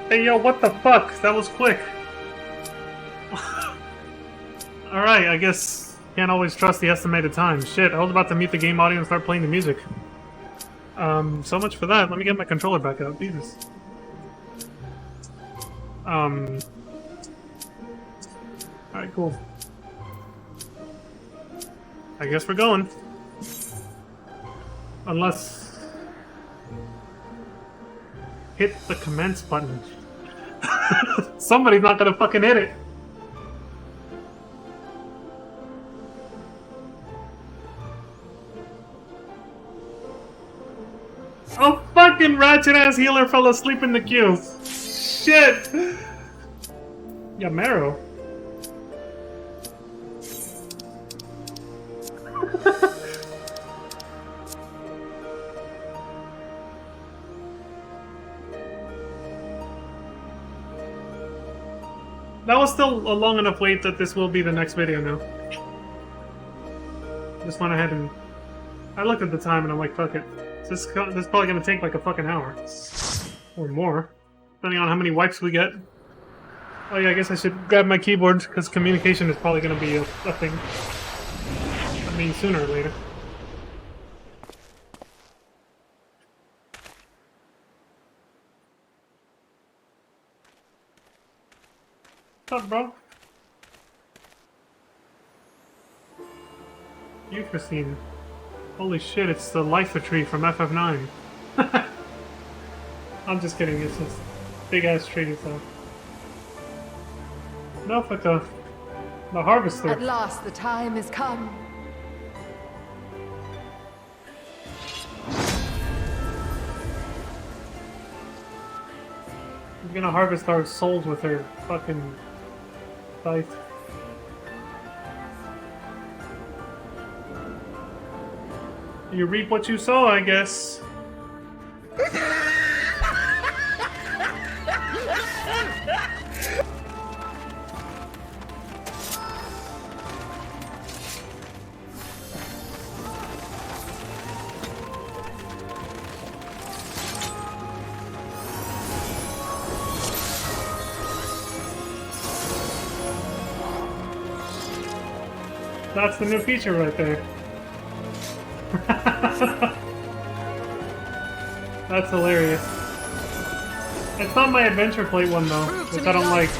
Hey yo, what the fuck? That was quick. Alright, I guess can't always trust the estimated time. Shit, I was about to mute the game audio and start playing the music. So much for that. Let me get my controller back up. Jesus. Alright, cool. I guess we're going. Unless... Hit the commence button. Somebody's not gonna fucking hit it. Oh, fucking ratchet-ass healer fell asleep in the queue. Shit! Yeah, Marrow. That was still a long enough wait that this will be the next video now. Just went ahead and... I looked at the time and I'm like, fuck it. This is probably gonna take like a fucking hour. Or more. Depending on how many wipes we get. Oh yeah, I guess I should grab my keyboard, because communication is probably gonna be a thing. I mean, sooner or later. What's up, bro? Euphrosyne. Holy shit, it's the Lifer tree from FF9. I'm just kidding, it's just big-ass tree, so... No, but the harvester. At last the time has come. We're gonna harvest our souls with her fucking scythe. You reap what you sow, I guess. That's the new feature right there. That's hilarious. It's not my adventure plate one though, which I don't like.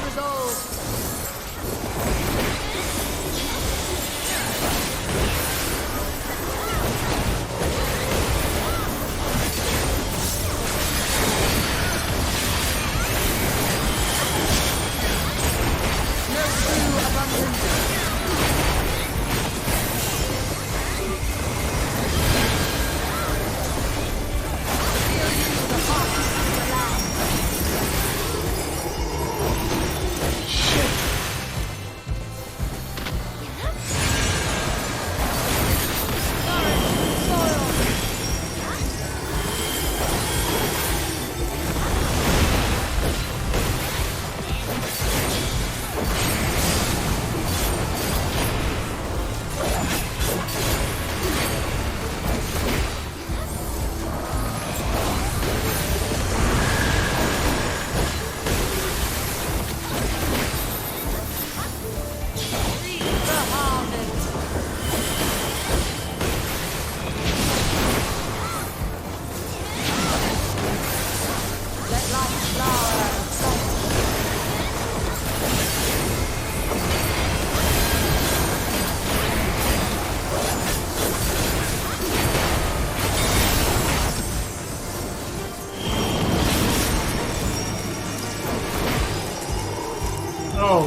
Oh,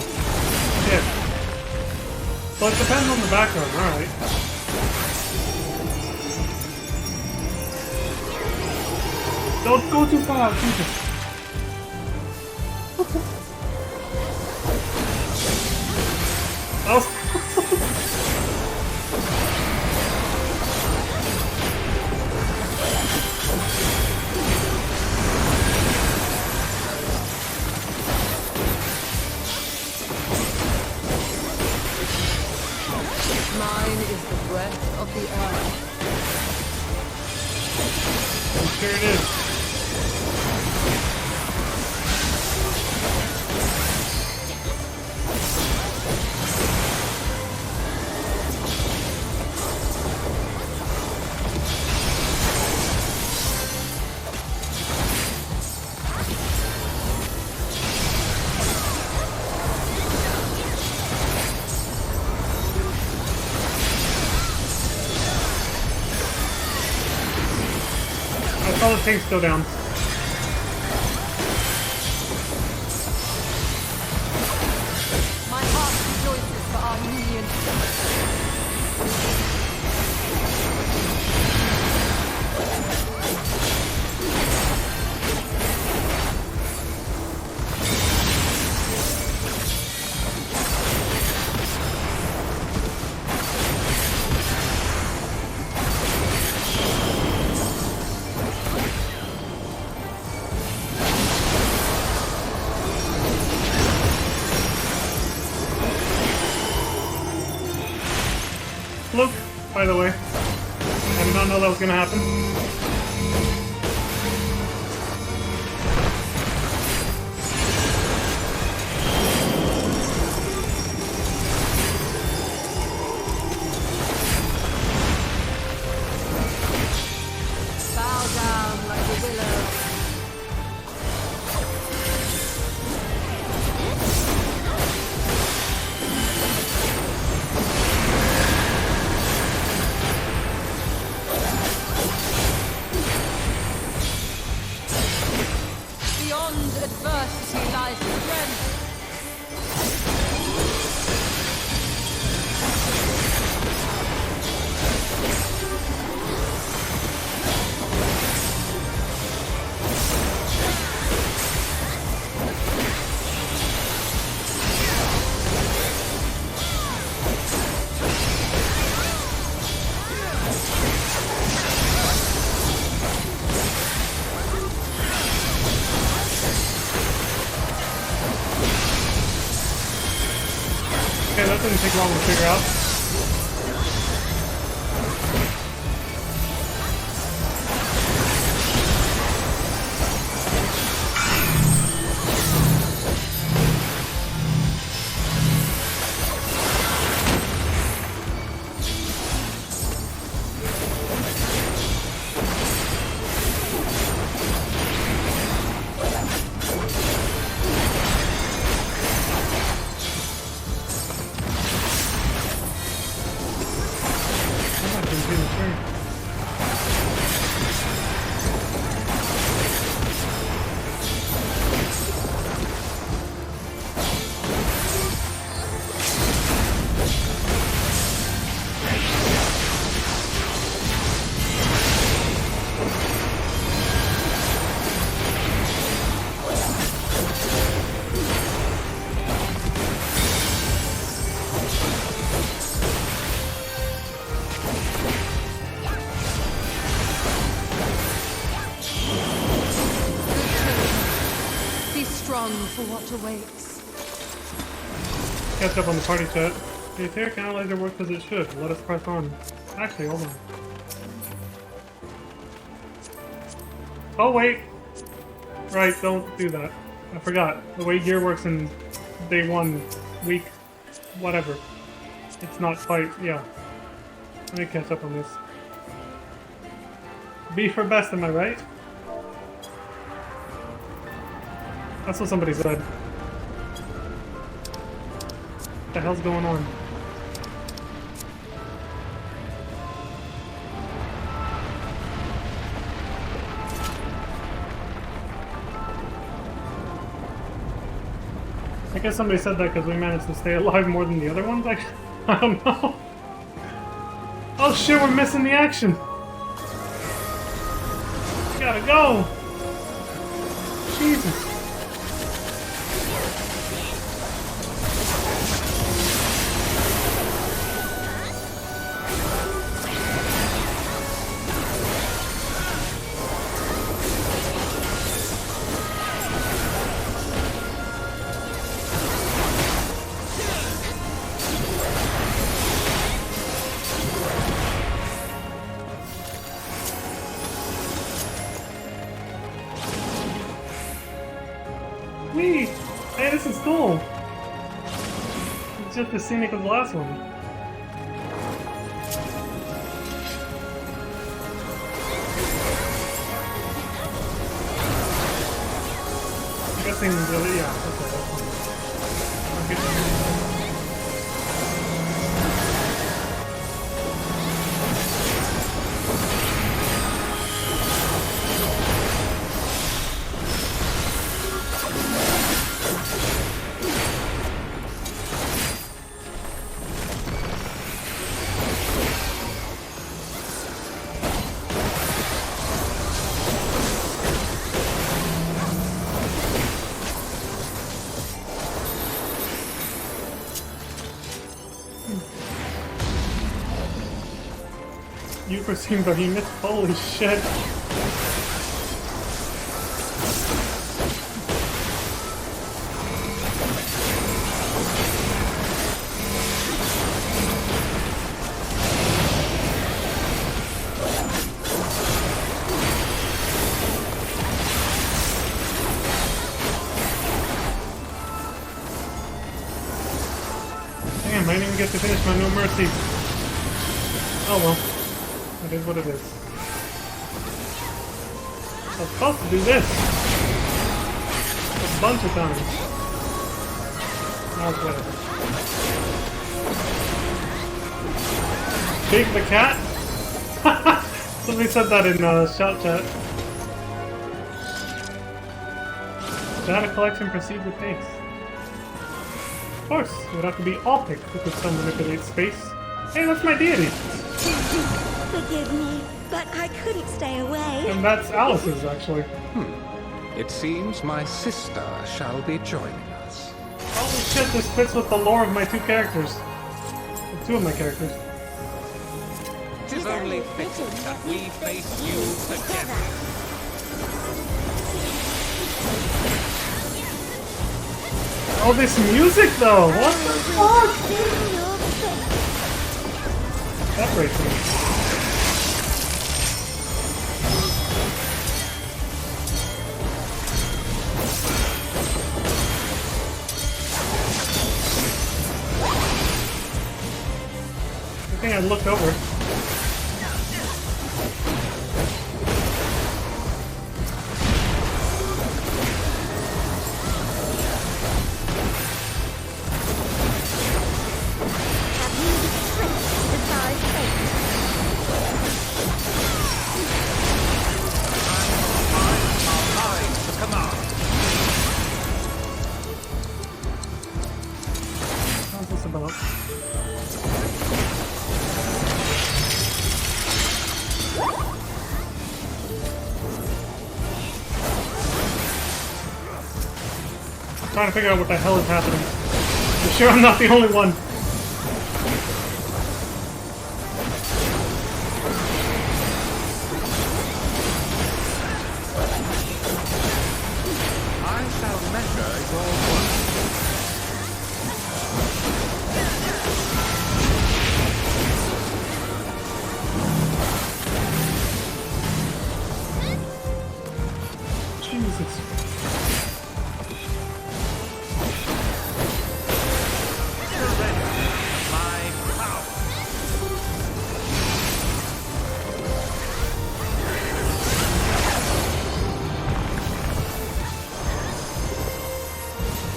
shit. So it depends on the background, alright. Don't go too far, Jesus. Oh. Mine is the breath of the earth. I'm sure it is. Let's all the tanks go down. My heart rejoices for our union. Fluke, by the way. I did not know that was gonna happen. Bow down like a willow. Beyond adversity lies strength. Okay, that didn't take long to figure out. I'm not gonna do the turn. Be strong for what awaits. Catch up on the party chat. The etheric analyzer works as it should. Let us press on. Actually, hold on. Oh, wait! Right, don't do that. I forgot. The way gear works in day 1, week, whatever. It's not quite, yeah. Let me catch up on this. B for best, am I right? That's what somebody said. What the hell's going on? I guess somebody said that because we managed to stay alive more than the other ones, actually. I don't know. Oh shit, we're missing the action! Gotta go! Jesus. Whee! Hey, this is cool! It's just as scenic as the last one. I'm guessing the, yeah, okay, that's fine. I'll get that. Unforeseen behemoth? Holy shit. Damn, I didn't even get to finish my No Mercy. Oh well. It is what it is. I was supposed to do this a bunch of times. Now it's whatever. Big the cat? Somebody said that in shout chat. Data collection proceed with pace. Of course, it would have to be all picked who could so manipulate space. Hey, that's my deity! Forgive me, but I couldn't stay away. And that's Alice's, actually. It seems my sister shall be joining us. Holy shit, this fits with the lore of my two characters. With two of my characters. Tis only fitting that we face you together. Oh, this music though! What the fuck? Separates me. I think I looked over. What's this about? I'm trying to figure out what the hell is happening. I'm sure I'm not the only one. I shall measure your worth. Jesus. My power.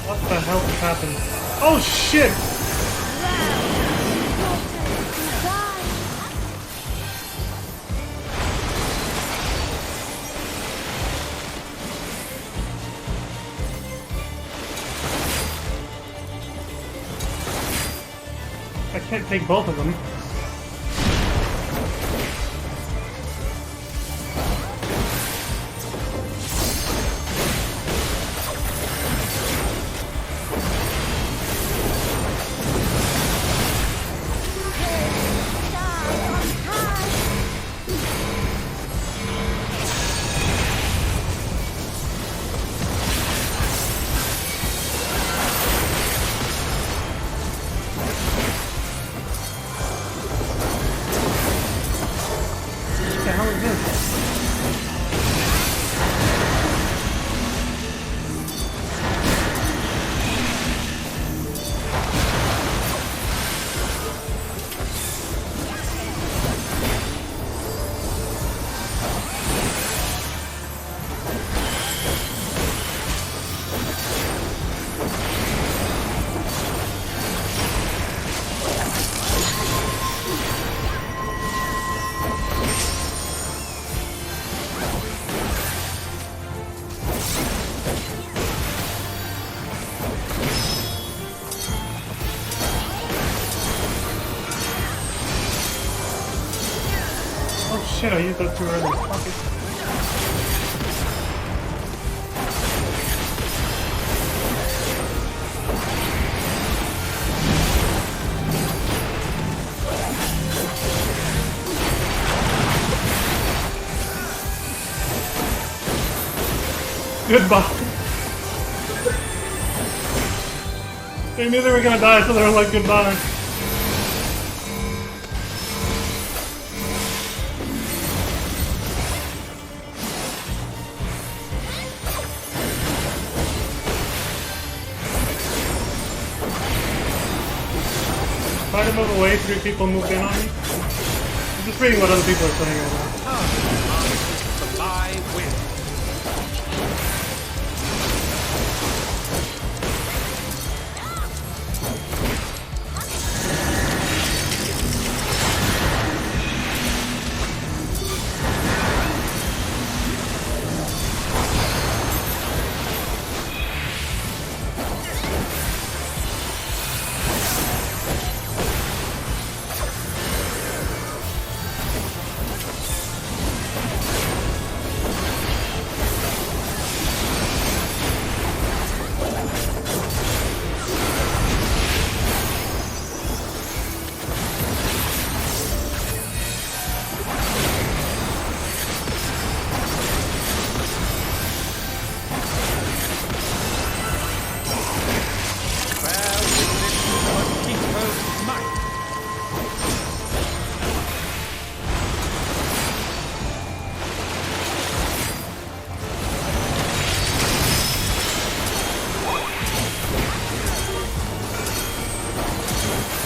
What the hell is happening? Oh shit! I can't take both of them. What the hell is this? Oh shit, I used that too early. Fuck it. Goodbye. They knew they were gonna die, so they were like, goodbye. Try to move away, 3 people moved in on me. I'm just reading what other people are saying right now. I win.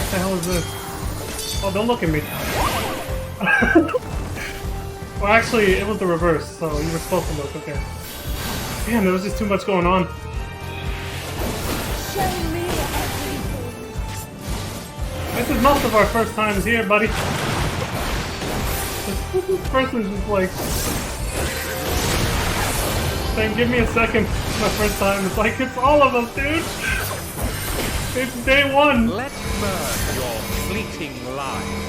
What the hell is this? Oh, don't look at me. Well, actually, it was the reverse, so you were supposed to look, okay. Damn, there was just too much going on. Show me everything. This is most of our first times here, buddy. This person's just like... saying, give me a second, my first time. It's like, it's all of us, dude! It's day 1! Let burn your fleeting life.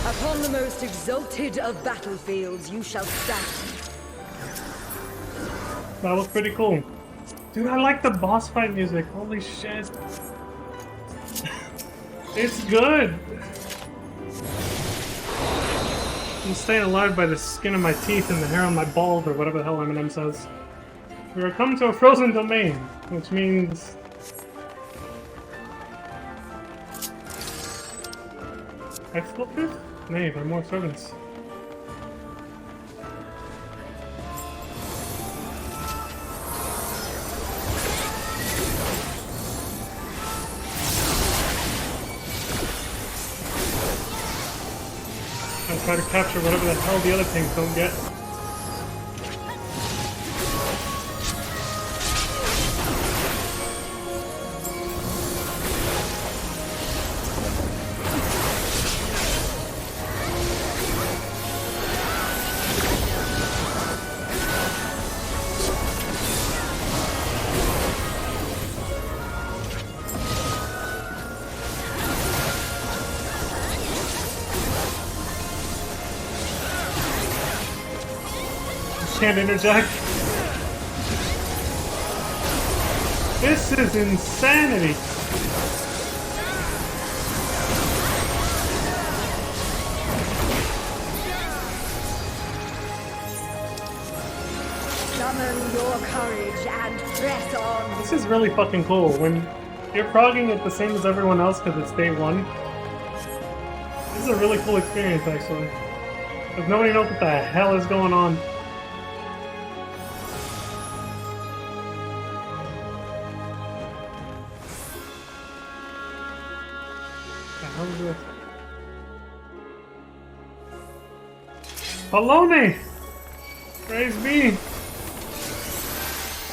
Upon the most exalted of battlefields, you shall stand. That was pretty cool. Dude, I like the boss fight music. Holy shit. It's good. I'm staying alive by the skin of my teeth and the hair on my balls, or whatever the hell Eminem says. We are coming to a frozen domain, which means... Expletive? Nay, by more servants. I try to capture whatever the hell the other things don't get. Can't interject. This is insanity. Summon your courage and press on. This is really fucking cool. When you're progging it the same as everyone else because it's day 1, a really cool experience, actually. Because nobody knows what the hell is going on. What the hell is this? Baloney! Praise be!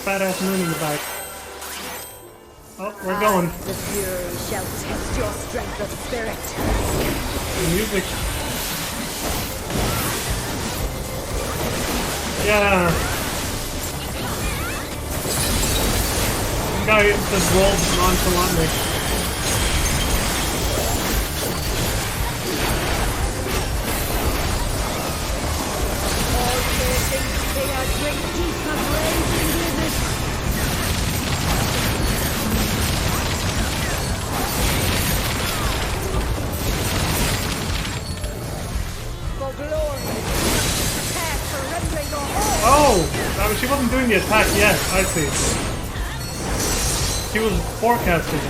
Fat ass moon in the back. Oh, we're going. The Fury shall test your strength of spirit. The music. Yeah. This guy just rolled nonchalantly. All piercing fear drink deep of raging blizzard. For glory, prepare surrender your all. Oh! I mean, she wasn't doing the attack yet. I see. She was forecasting it.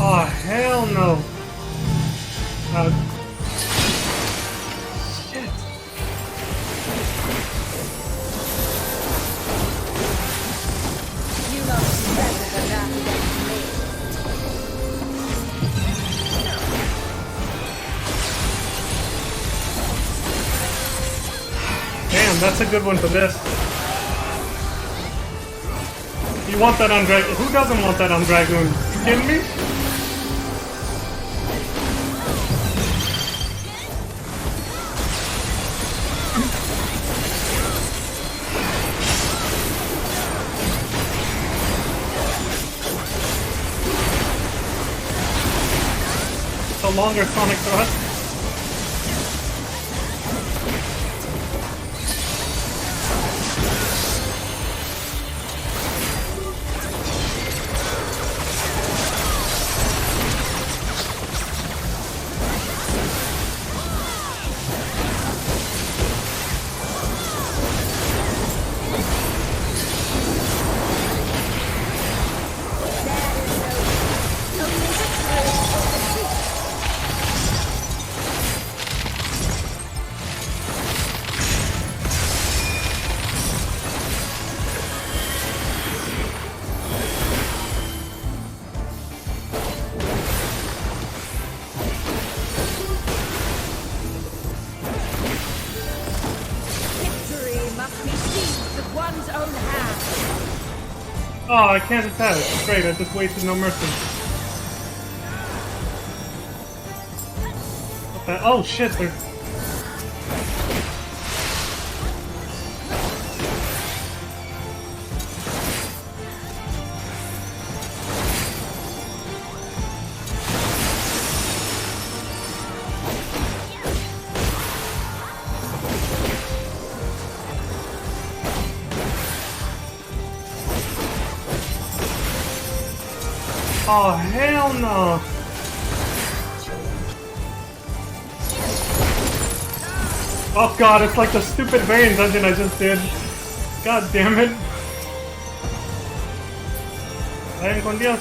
Oh, hell no. Shit. You know better than that against me. Damn, that's a good one for this. You want that on Dragoon? Who doesn't want that on Dragoon? You kidding me? It's a longer sonic thrust. Oh, I can't attack. Great, I just wasted no mercy. What the? Oh shit, they're... Oh, hell no! Oh god, it's like the stupid variant dungeon I just did. God damn it. Vayan con Dios.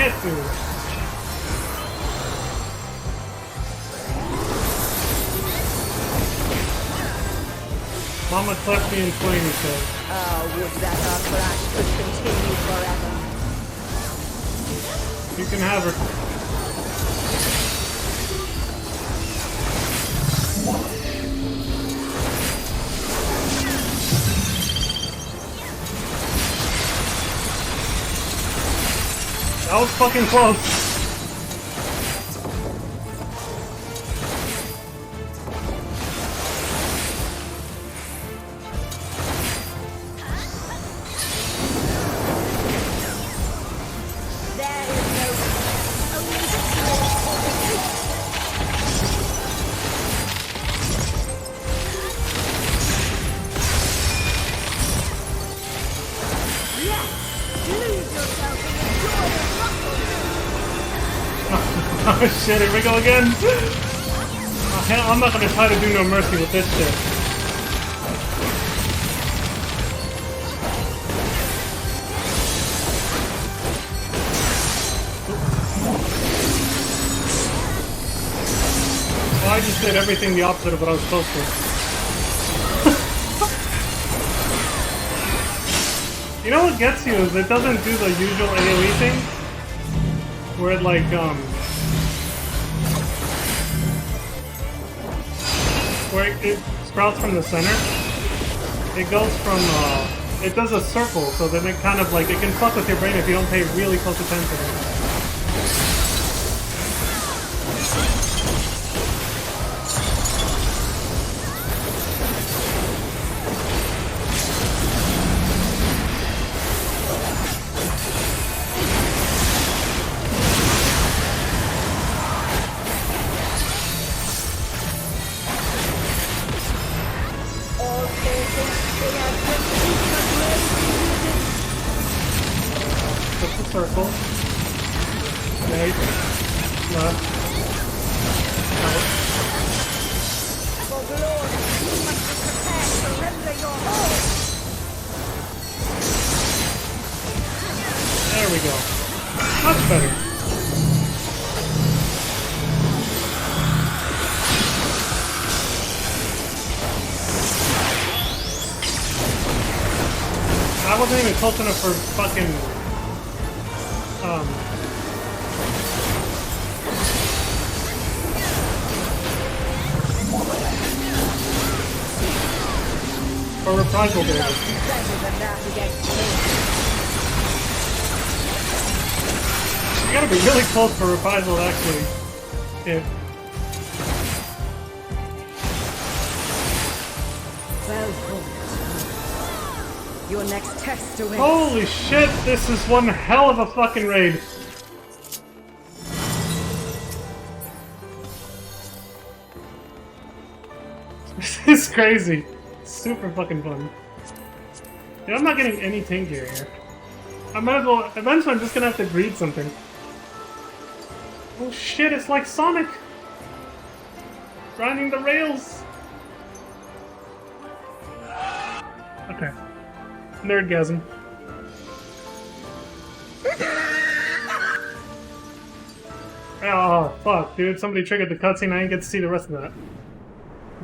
shit, dude. Mama cleft me in twain, he said. Ah, would that our clash could continue forever. You can have her. That was fucking close. There is no only yes, lose yourself in the joy of Oh shit, here we go again. Oh, hell, I'm not gonna try to do no mercy with this shit. Well, I just did everything the opposite of what I was supposed to. You know what gets you is it doesn't do the usual AoE thing, where it like where it sprouts from the center. It goes from it does a circle, so then it kind of like it can fuck with your brain if you don't pay really close attention. all forces in our great peace of blazing Just a circle. Right. Left. Out. for glory. You must be prepared to render your all. There we go. Much better. I wasn't even close enough for fucking for reprisal damage. Better than that against me. You gotta be really close for reprisal to actually hit. Well fought. Your next test awaits. Holy shit, this is one hell of a fucking raid. This is crazy. Super fucking fun. Dude, I'm not getting any tank gear here. I might as well, eventually I'm just gonna have to greed something. Oh shit, it's like Sonic! Grinding the rails! Okay. Nerdgasm. Oh, fuck, dude. Somebody triggered the cutscene. I didn't get to see the rest of that.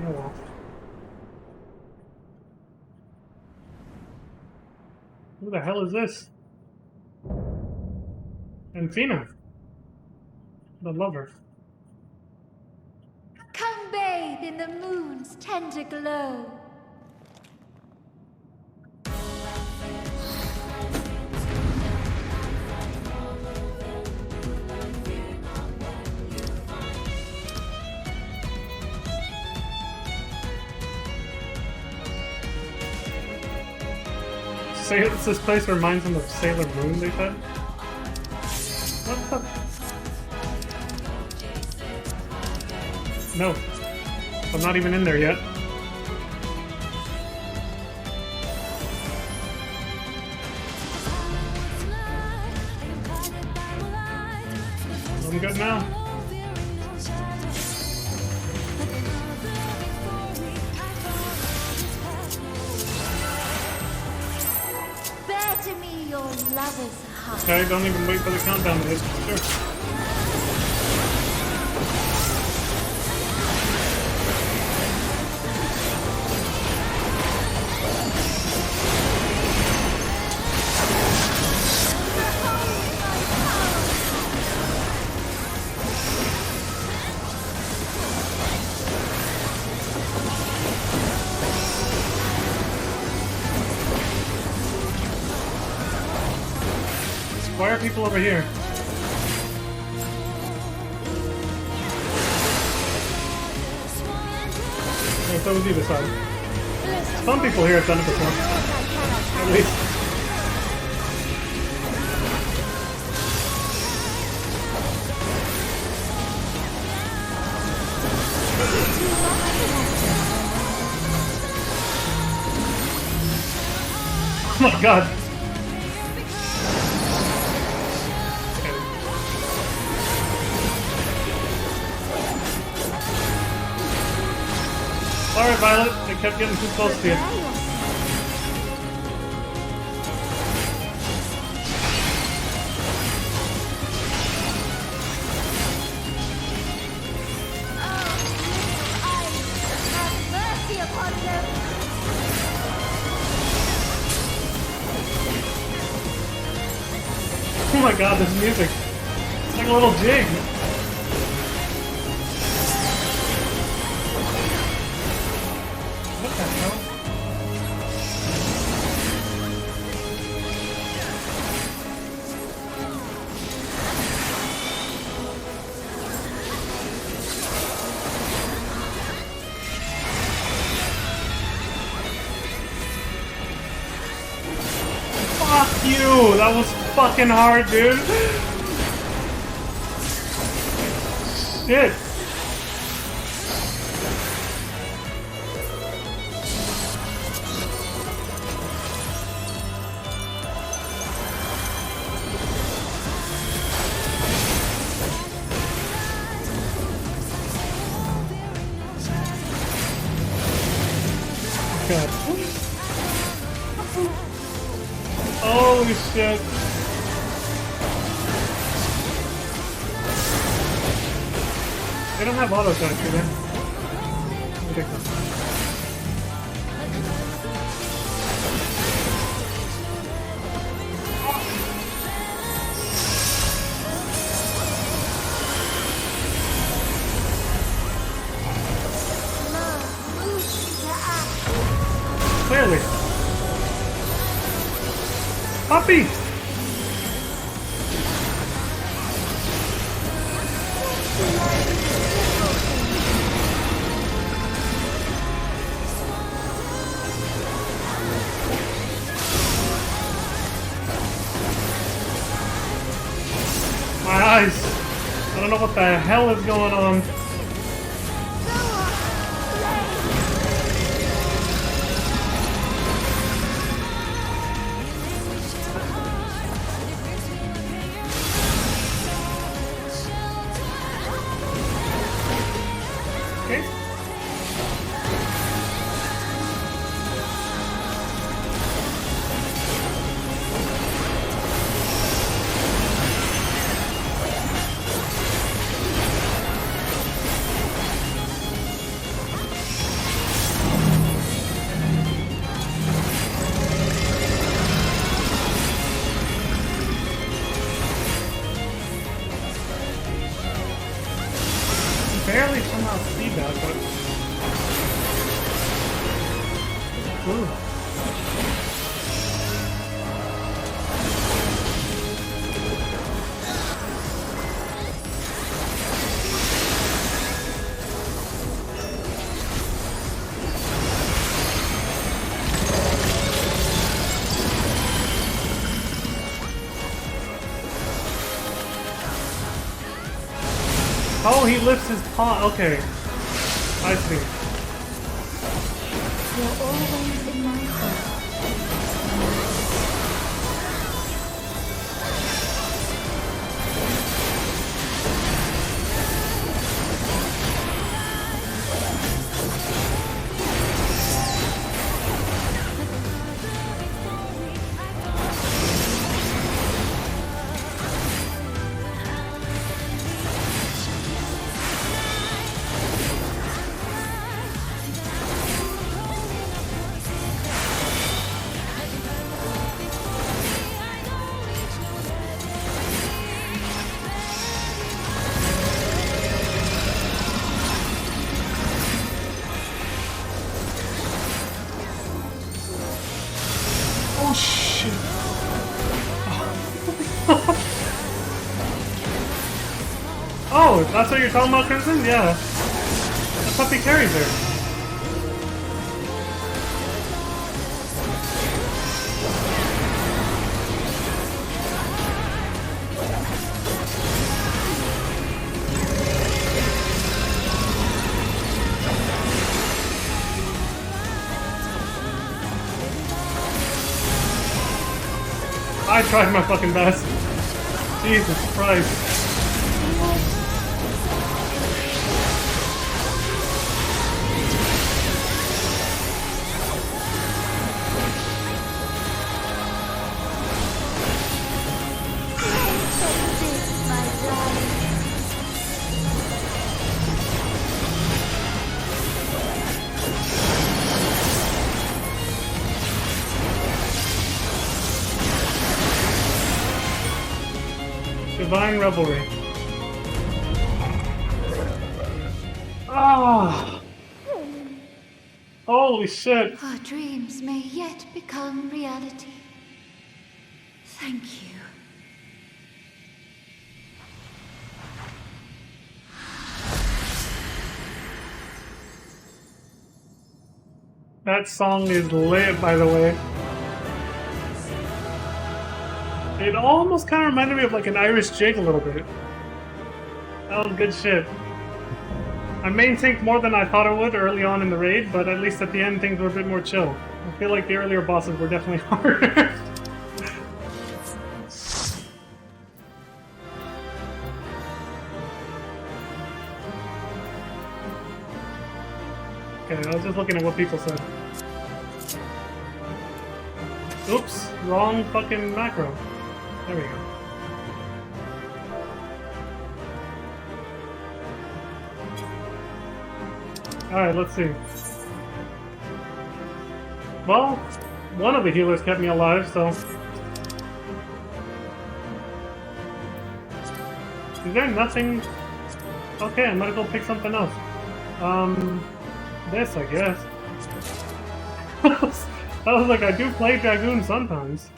Oh well. Who the hell is this? Anfina. The lover. Come bathe in the moon's tender glow. Say it's this place reminds them of Sailor Moon, they said? What the? No. I'm not even in there yet. I'm good now. Bear to me your lover's Okay, don't even wait for the countdown to hit. Sure. Why are people over here? Yeah, so was either side. Some people here have done it before. At least. Oh my god. Sorry, Violet. I kept getting too close to you. Oh my god, this music. It's like a little jig. What the hell? Fuck you! That was fucking hard, dude! Shit! God. Holy shit. They don't have auto attack, do they? Ridiculous. Clearly. Puppy! My eyes! I don't know what the hell is going on. Okay. Barely somehow see that, but... Ooh. Oh, he lifts his paw. Okay. I see. You're always in my heart. Oh shit. Oh, that's what you're talking about, Crimson? Yeah. The puppy carries her. I tried my fucking best. Jesus Christ. Divine Revelry. Ah! Holy shit! Our dreams may yet become reality. Thank you. That song is lit, by the way. It almost kind of reminded me of like an Irish jig a little bit. That was good shit. I main tanked more than I thought I would early on in the raid, but at least at the end things were a bit more chill. I feel like the earlier bosses were definitely harder. Okay, I was just looking at what people said. Oops, wrong fucking macro. There we go. Alright, let's see. Well, one of the healers kept me alive, so... Is there nothing... Okay, I might as well pick something else. This, I guess. I was like, I do play Dragoon sometimes.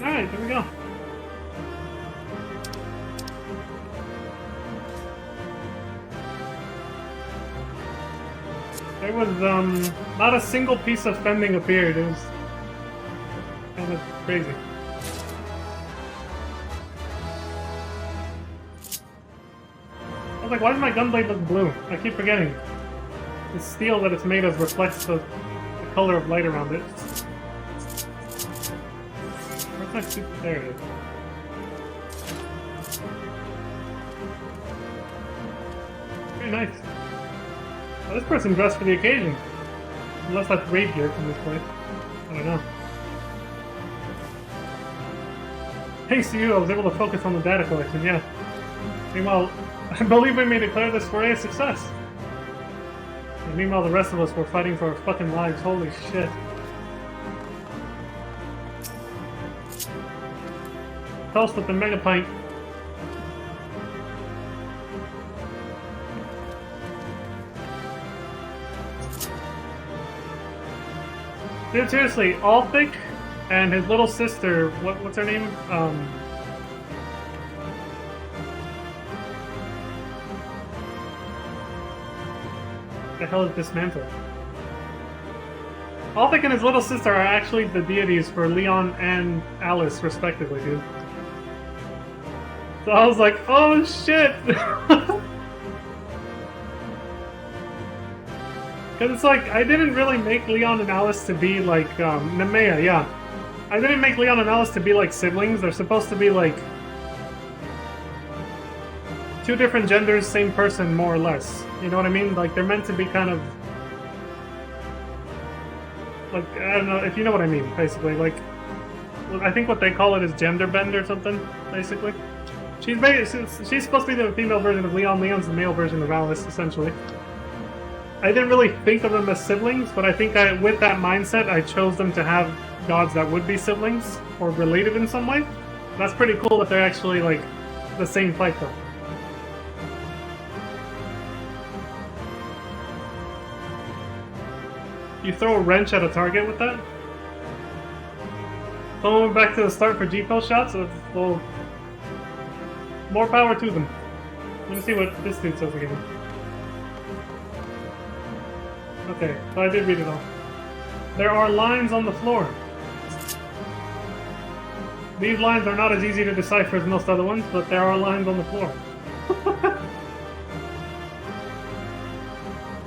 Alright, there we go. There was, not a single piece of fending appeared. It was kind of crazy. I was like, why does my gunblade look blue? I keep forgetting. The steel that it's made of reflects the color of light around it. Where's my super... There it is. Very nice. Well, this person dressed for the occasion. Unless that's raid gear from this place. I don't know. Thanks to you, I was able to focus on the data collection, yeah. Meanwhile, I believe we may declare this foray a success. And meanwhile, the rest of us were fighting for our fucking lives. Holy shit. Toast with the mega pint. Dude, seriously, Alpic and his little sister, what's her name? The hell is Dismantle? Alpic and his little sister are actually the deities for Leon and Alice, respectively, dude. So I was like, oh shit! Because it's like, I didn't really make Leon and Alice to be like, Nemea, yeah. I didn't make Leon and Alice to be like siblings. They're supposed to be like... two different genders, same person, more or less. You know what I mean? Like, they're meant to be kind of... like, I don't know, if you know what I mean, basically. Like, I think what they call it is gender bend or something, basically. She's supposed to be the female version of Leon. Leon's the male version of Alice, essentially. I didn't really think of them as siblings, but I think with that mindset, I chose them to have gods that would be siblings, or related in some way. That's pretty cool that they're actually, like, the same fight, though. You throw a wrench at a target with that? Going back to the start for G-Pose shots? Well, more power to them. Let me see what this dude says again. Okay, so I did read it all. There are lines on the floor. These lines are not as easy to decipher as most other ones, but there are lines on the floor.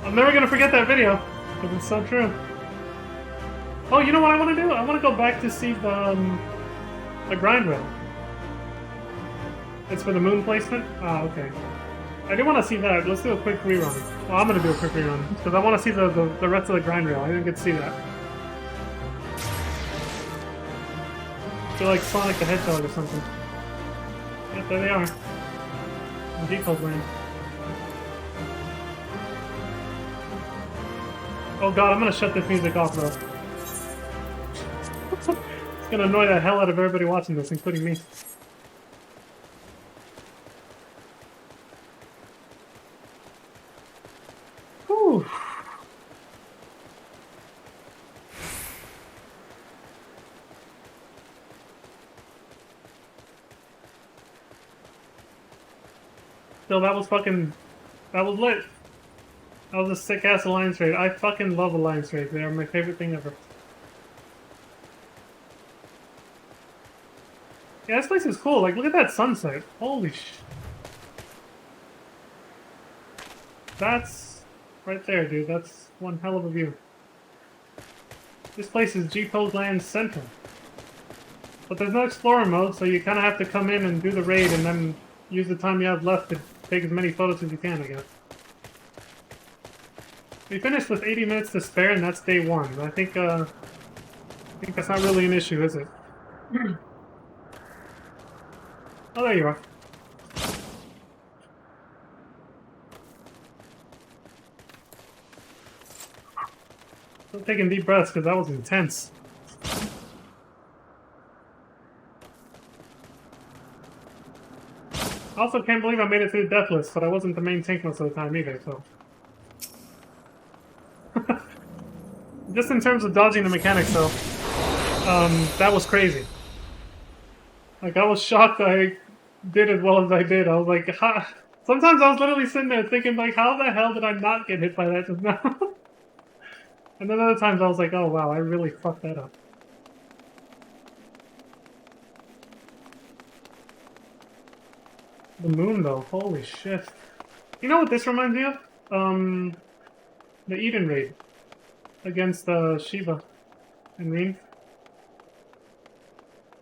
I'm never gonna forget that video, because it's so true. Oh, you know what I want to do? I want to go back to see the grind rail. It's for the moon placement? Ah, okay. I do want to see that. Let's do a quick rerun. Well, I'm gonna do a quick rerun, because I want to see the rest of the grind rail. I didn't get to see that. I feel like Sonic the Hedgehog or something. Yep, there they are. In G-Pose land. Oh god, I'm gonna shut this music off though. It's gonna annoy the hell out of everybody watching this, including me. Whew. Still, that was lit. That was a sick-ass Alliance raid. I fucking love Alliance raids. They are my favorite thing ever. Yeah, this place is cool. Like, look at that sunset. Holy sh... That's... right there, dude. That's one hell of a view. This place is G-Pose Land Center. But there's no Explorer mode, so you kind of have to come in and do the raid and then use the time you have left to take as many photos as you can, I guess. We finished with 80 minutes to spare, and that's day one. I think that's not really an issue, is it? Oh, there you are. Still taking deep breaths, because that was intense. I also can't believe I made it through Deathless, but I wasn't the main tank most of the time either, so... Just in terms of dodging the mechanics, though, that was crazy. Like, I was shocked I did as well as I did. I was like, ha! Sometimes I was literally sitting there thinking, like, how the hell did I not get hit by that just now? And then other times I was like, oh wow, I really fucked that up. The moon, though, holy shit. You know what this reminds me of? The Eden raid. Against Shiva and Reen.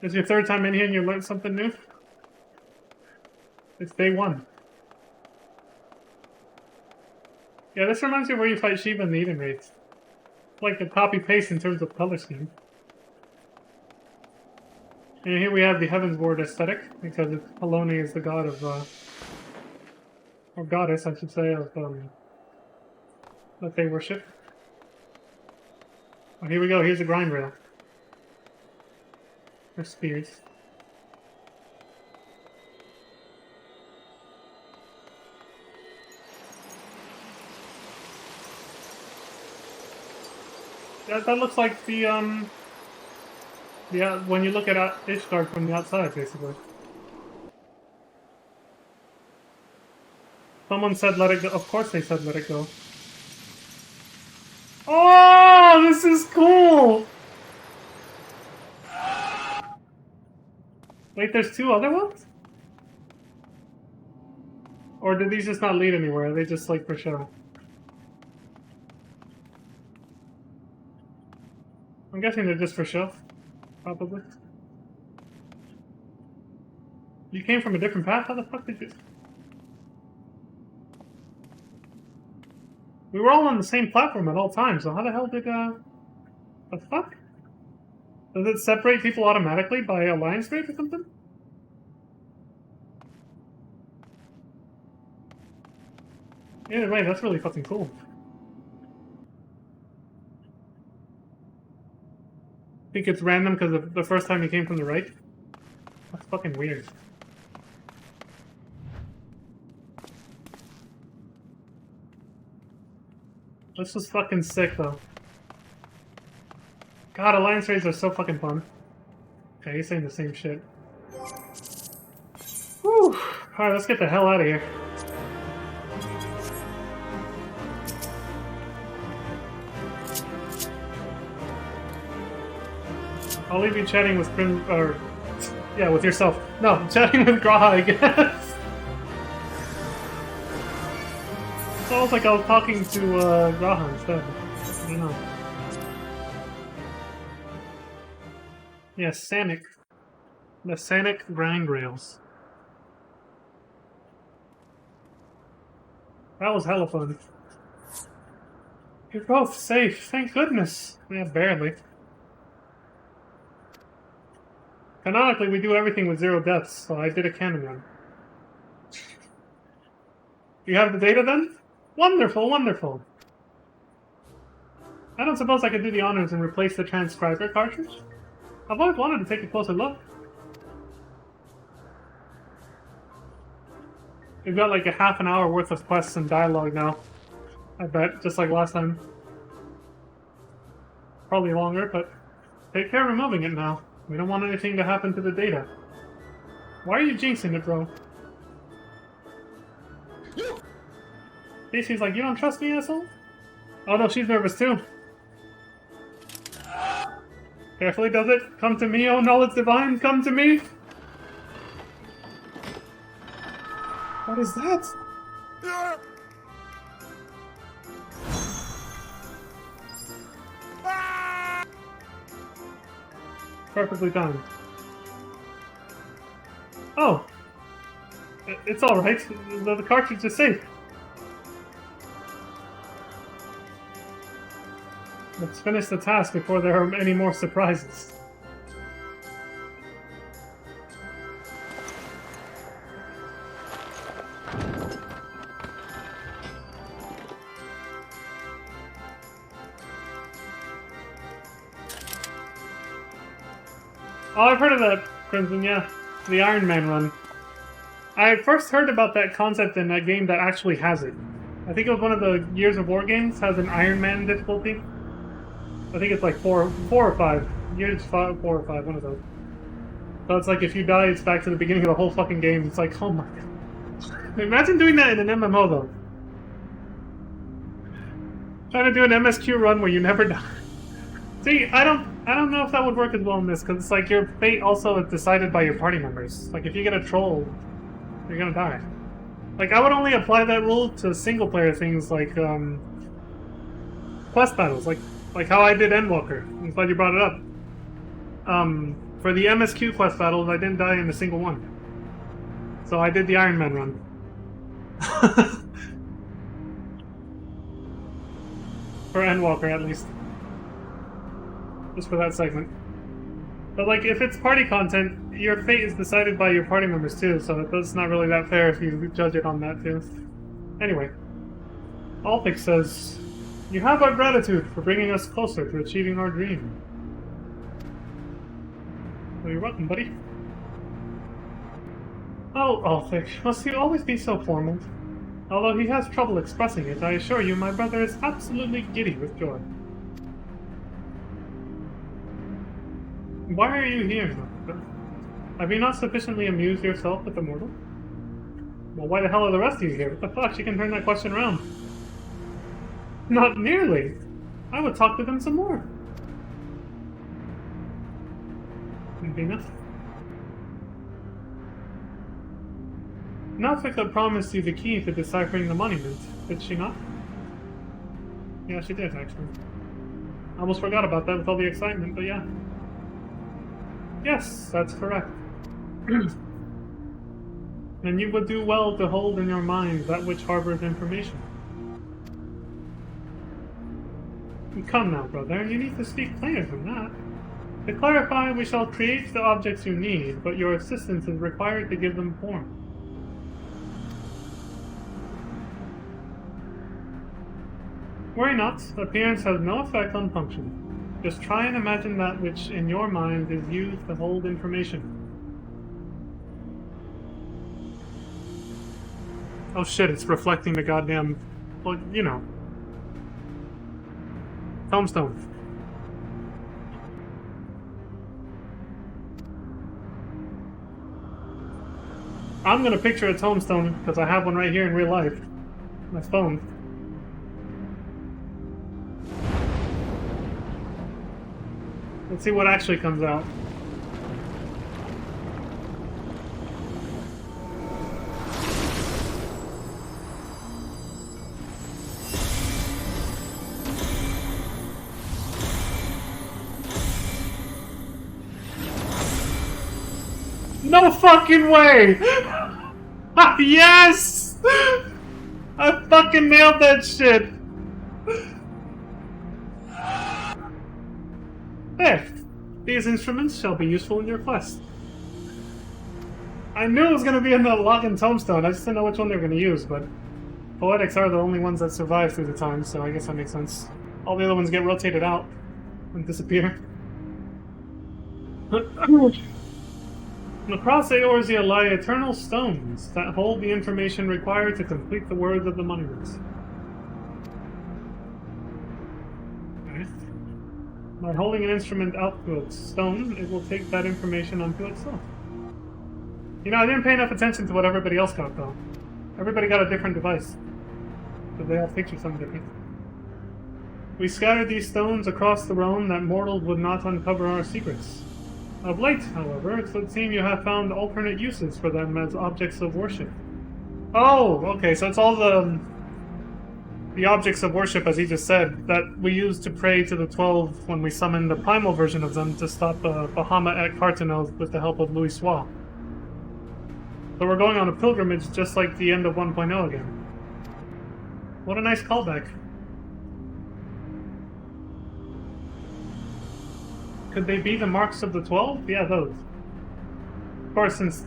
This is your third time in here and you learned something new? It's day one. Yeah, this reminds me of where you fight Shiva in the Eden raids. It's like a copy-paste in terms of color scheme. And here we have the Heavens Ward aesthetic, because Poloni is the god of, or goddess, I should say, of, that they worship. Oh, here we go, here's a grind rail. Or spears. That looks like the, when you look at Ishgard from the outside, basically. Someone said let it go. Of course they said let it go. Oh, this is cool! Wait, there's two other ones? Or did these just not lead anywhere? Are they just like for show? I'm guessing they're just for show. Probably. You came from a different path? How the fuck did you... We were all on the same platform at all times, so how the hell did, the fuck? Does it separate people automatically by alliance rate or something? Either way, that's really fucking cool. I think it's random because the first time you came from the right. That's fucking weird. This was fucking sick, though. God, alliance raids are so fucking fun. Okay, he's saying the same shit. Whew! Alright, let's get the hell out of here. I'll leave you chatting with or... yeah, with yourself. No, chatting with Graha, I guess. It's almost like I was talking to Graha instead. I don't know. Yeah, Sanic. The Sanic grind rails. That was hella fun. You're both safe, thank goodness. Yeah, barely. Canonically, we do everything with 0 deaths, so I did a cannon run. You have the data then? Wonderful, wonderful. I don't suppose I could do the honors and replace the transcriber cartridge? I've always wanted to take a closer look. We've got like a half an hour worth of quests and dialogue now. I bet, just like last time. Probably longer, but take care of removing it now. We don't want anything to happen to the data. Why are you jinxing it, bro? Stacy's like, you don't trust me, asshole? Oh no, she's nervous too. Carefully does it. Come to me, oh knowledge divine, come to me! What is that? Perfectly done. Oh! It's alright. The cartridge is safe. Let's finish the task before there are any more surprises. Oh, I've heard of that, Crimson, yeah. The Iron Man run. I first heard about that concept in a game that actually has it. I think it was one of the Gears of War games, has an Iron Man difficulty. I think it's like 4 or 5. Gears 4 or 5, one of those. So it's like if you die, it's back to the beginning of the whole fucking game. It's like, oh my god. Imagine doing that in an MMO though. Trying to do an MSQ run where you never die. See, I don't know if that would work as well in this, because it's like your fate also is decided by your party members. Like if you get a troll, you're gonna die. Like I would only apply that rule to single player things like quest battles, like how I did Endwalker. I'm glad you brought it up. For the MSQ quest battles, I didn't die in a single one. So I did the Iron Man run. For Endwalker, at least. Just for that segment. But like, if it's party content, your fate is decided by your party members too, so it's not really that fair if you judge it on that too. Anyway. Alphic says, you have our gratitude for bringing us closer to achieving our dream. Well, you're welcome, buddy. Oh, Alphic, must he always be so formal? Although he has trouble expressing it, I assure you my brother is absolutely giddy with joy. Why are you here, Master? Have you not sufficiently amused yourself with the mortal? Well, why the hell are the rest of you here? What the fuck? You can turn that question around. Not nearly. I would talk to them some more. Venus? Nausicaa promised you the key to deciphering the monument, did she not? Yeah, she did, actually. I almost forgot about that with all the excitement, but yeah. Yes, that's correct. And you would do well to hold in your mind that which harbors information. Come now, brother, you need to speak plainer than that. To clarify, we shall create the objects you need, but your assistance is required to give them form. Worry not, appearance has no effect on function. Just try and imagine that which, in your mind, is used to hold information. Oh shit, it's reflecting the goddamn... Well, you know. Tombstone. I'm gonna picture a tombstone, because I have one right here in real life. My phone. Let's see what actually comes out. No fucking way! Yes! I fucking nailed that shit! There! These instruments shall be useful in your quest. I knew it was gonna be in the lock and tombstone, I just didn't know which one they were gonna use, but... Poetics are the only ones that survive through the time, so I guess that makes sense. All the other ones get rotated out and disappear. Across Eorzea lie eternal stones that hold the information required to complete the words of the monuments. Okay. By holding an instrument out to a stone, it will take that information unto itself. You know, I didn't pay enough attention to what everybody else got, though. Everybody got a different device. But they all picture something different. We scattered these stones across the realm that mortals would not uncover our secrets. Of late, however, it would seem you have found alternate uses for them as objects of worship. Oh, okay, so it's all the objects of worship, as he just said, that we used to pray to the 12 when we summoned the primal version of them to stop Bahamut at Cartanel with the help of Louis Soir. So we're going on a pilgrimage just like the end of 1.0 again. What a nice callback. Could they be the marks of the 12? Yeah, those. Of course, since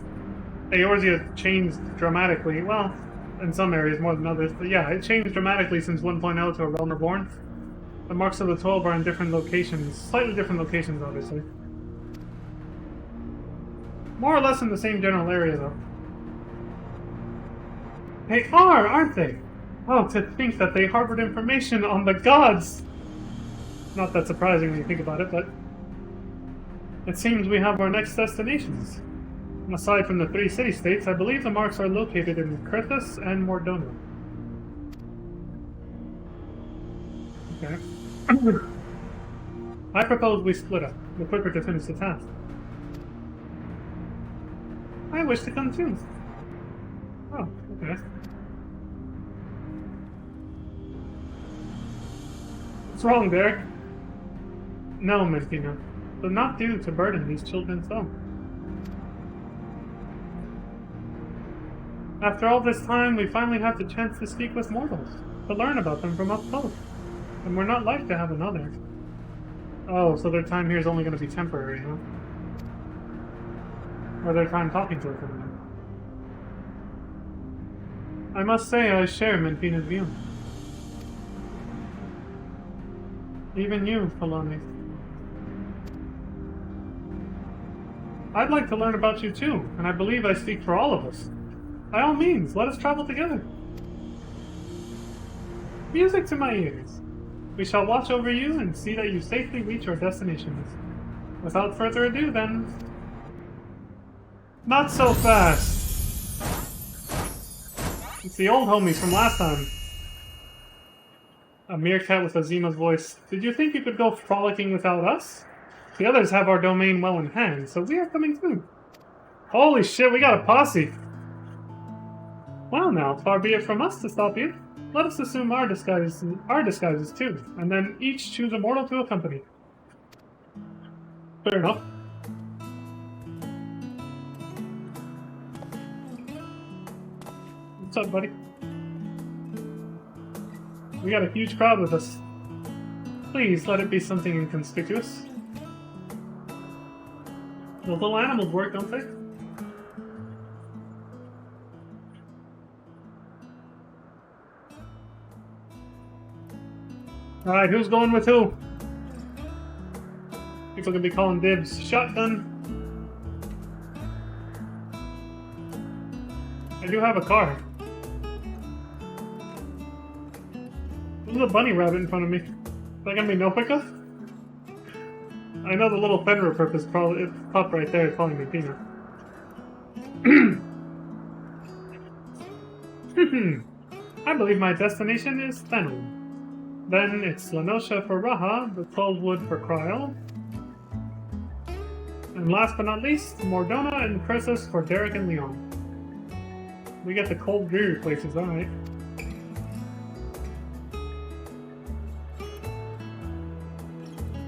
Eorzea changed dramatically, well, in some areas more than others, but yeah, it changed dramatically since 1.0 to A Realm Reborn. The marks of the 12 are in different locations, slightly different locations, obviously. More or less in the same general area, though. They are, aren't they? Oh, to think that they harbored information on the gods! Not that surprising when you think about it, but... It seems we have our next destinations. Aside from the 3 city-states, I believe the marks are located in Krithus and Mordona. Okay. I propose we split up, the quicker to finish the task. I wish to come too. Oh, okay. What's wrong, Derek? No, Mentina. But not due to burden these children's thumb. After all this time, we finally have the chance to speak with mortals, to learn about them from up close. And we're not like to have another. Oh, so their time here is only going to be temporary, huh? Or their time talking to us. I must say I share Mentina's view. Even you, Poloni. I'd like to learn about you too, and I believe I speak for all of us. By all means, let us travel together. Music to my ears. We shall watch over you and see that you safely reach our destinations. Without further ado, then... Not so fast! It's the old homies from last time. A meerkat with Azima's voice. Did you think you could go frolicking without us? The others have our domain well in hand, so we are coming through. Holy shit, we got a posse! Well now, far be it from us to stop you. Let us assume our disguises too, and then each choose a mortal to accompany. Fair enough. What's up, buddy? We got a huge crowd with us. Please, let it be something inconspicuous. The little animals work, don't they? Alright, who's going with who? People can be calling dibs. Shotgun. I do have a car. There's a bunny rabbit in front of me. Is that gonna be no pickup? I know the little Fenrir pup is probably pup right there is probably Medina. I believe my destination is Fenrir. Then it's Lenosha for Raha, the 12 wood for Kryl. And last but not least, Mordona and Chrysis for Derek and Leon. We get the cold dreary places, alright.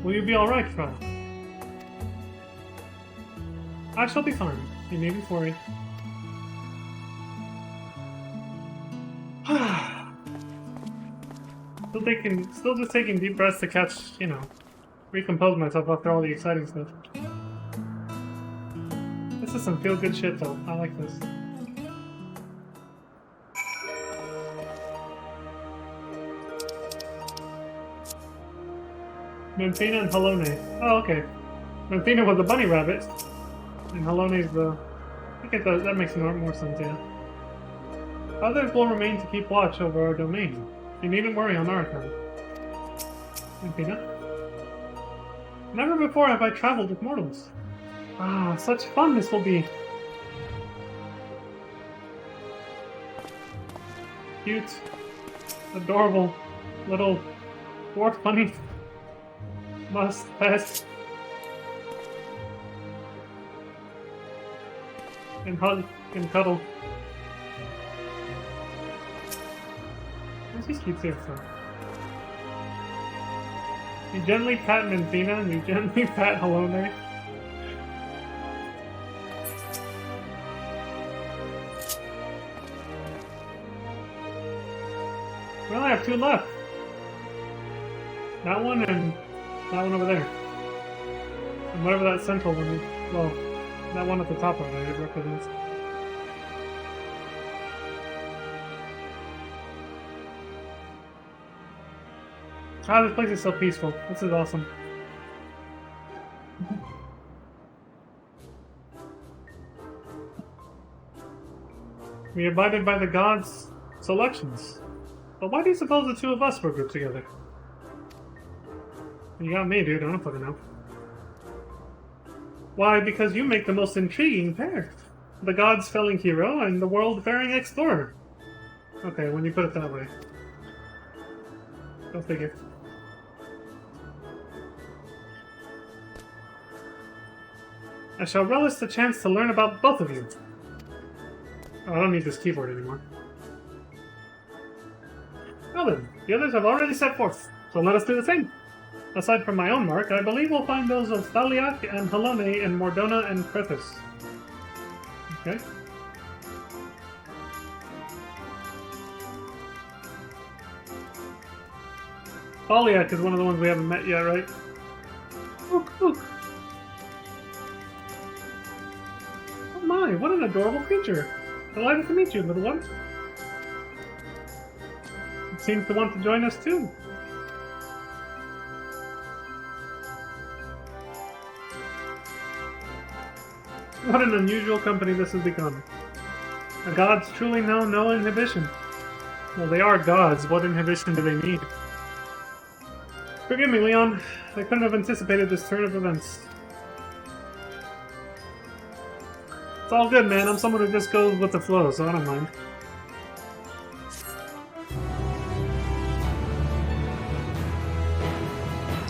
Will you be alright, Kryl? I shall be fine. You needn't worry. Still just taking deep breaths to catch, you know, recompose myself after all the exciting stuff. This is some feel-good shit, though. I like this. Menthina and Halone. Oh, okay. Menthina was the bunny rabbit, and Halone's the... I think that makes more sense, yeah. Others will remain to keep watch over our domain. You needn't worry on our account. Menthina? Never before have I traveled with mortals. Ah, such fun this will be. Cute, adorable, little dwarf bunny. Must pet. And hug and cuddle. This keeps here for. You gently pat Menthina and you gently pat Halone. We only have 2 left. That one and that one over there. And whatever that central one is. Well, that one at the top of it represents. Ah, this place is so peaceful. This is awesome. We abided by the gods' selections. But why do you suppose the 2 of us were grouped together? You got me, dude. I don't fucking know. Why, because you make the most intriguing pair. The gods-felling hero and the world-faring explorer. Okay, when you put it that way. Go figure. I shall relish the chance to learn about both of you. Oh, I don't need this keyboard anymore. Well then, the others have already set forth, so let us do the same. Aside from my own mark, I believe we'll find those of Thaliak and Halone in Mordona and Krithis. Okay. Thaliak is one of the ones we haven't met yet, right? Look, look. Oh my, what an adorable creature. Delighted to meet you, little one. It seems to want to join us too. What an unusual company this has become. The gods truly know no inhibition. Well, they are gods. What inhibition do they need? Forgive me, Leon. I couldn't have anticipated this turn of events. It's all good, man. I'm someone who just goes with the flow, so I don't mind.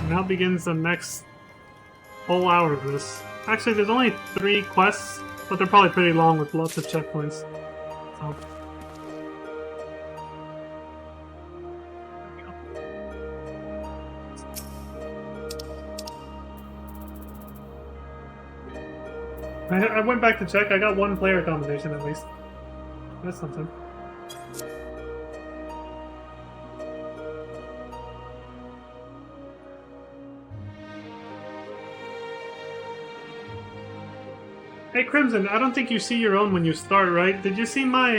Now begins the next whole hour of this. Actually, there's only 3 quests, but they're probably pretty long with lots of checkpoints. So. I went back to check. I got 1 player combination at least. That's something. Hey Crimson, I don't think you see your own when you start, right? Did you see my...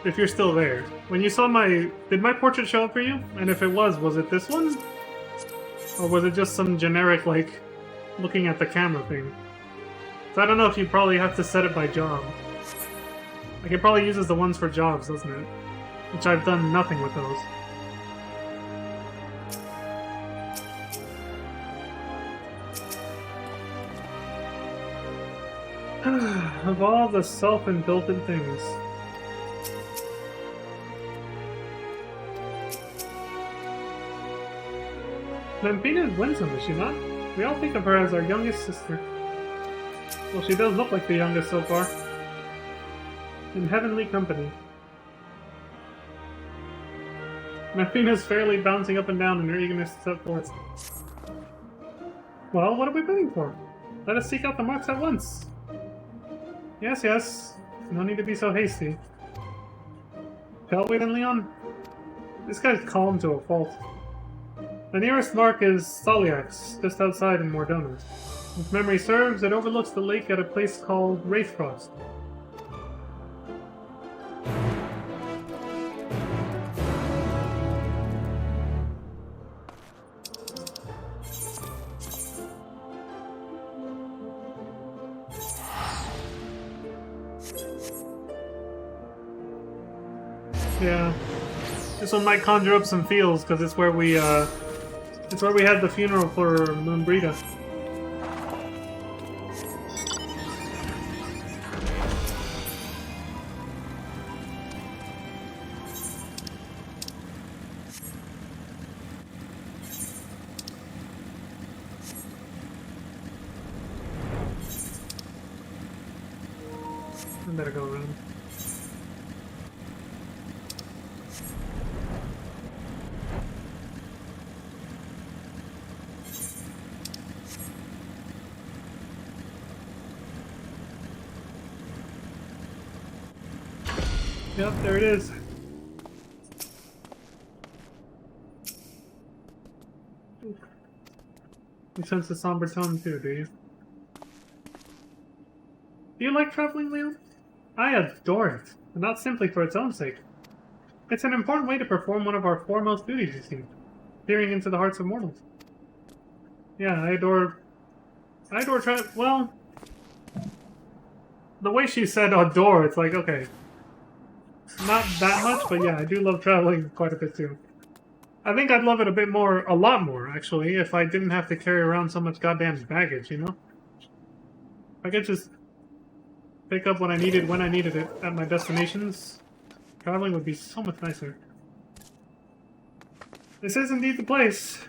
If you're still there. When you saw my... Did my portrait show up for you? And if it was it this one? Or was it just some generic, like, looking at the camera thing? So I don't know if you probably have to set it by job. Like, it probably uses the ones for jobs, doesn't it? Which I've done nothing with those. Of all the self-indulgent things. Lampina is winsome, is she not? We all think of her as our youngest sister. Well, she does look like the youngest so far. In heavenly company. Lampina's fairly bouncing up and down in her eagerness to step forth. Well, what are we waiting for? Let us seek out the marks at once. Yes, yes. No need to be so hasty. Shall we then, Leon? This guy's calm to a fault. The nearest mark is Thaliax, just outside in Mordona. If memory serves, it overlooks the lake at a place called Wraithfrost. Yeah, this one might conjure up some feels because it's where we had the funeral for Moonbrita. I better go around. Yep, there it is. You sense the somber tone too, do you? Do you like traveling, Leon? I adore it, and not simply for its own sake. It's an important way to perform one of our foremost duties, you see, peering into the hearts of mortals. Yeah, I adore well, the way she said adore, it's like, okay. Not that much, but yeah, I do love traveling quite a bit too. I think I'd love it a lot more, actually, if I didn't have to carry around so much goddamn baggage, you know? If I could just pick up what I needed when I needed it at my destinations, traveling would be so much nicer. This is indeed the place.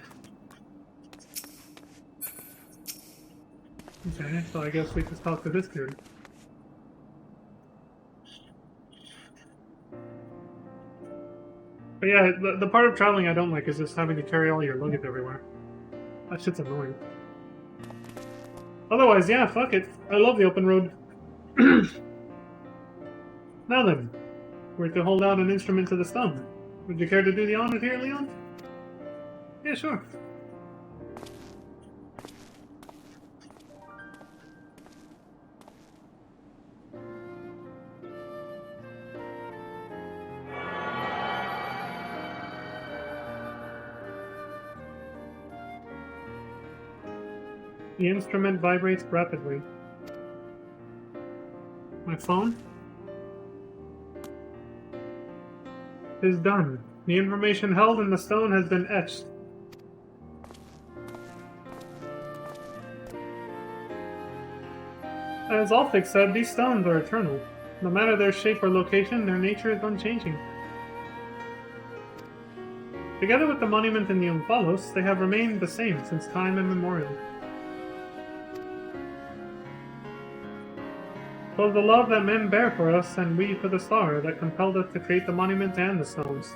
Okay, so I guess we just talk to this dude. But yeah, the part of traveling I don't like is just having to carry all your luggage everywhere. That shit's annoying. Otherwise, yeah, fuck it. I love the open road. Now then, we're to hold out an instrument to the stone. Would you care to do the honors here, Leon? Yeah, sure. The instrument vibrates rapidly. My phone? It is done. The information held in the stone has been etched. As Alphix said, these stones are eternal. No matter their shape or location, their nature is unchanging. Together with the monument in the Umphalos, they have remained the same since time immemorial. 'Twas the love that men bear for us, and we for the star, that compelled us to create the monument and the stones.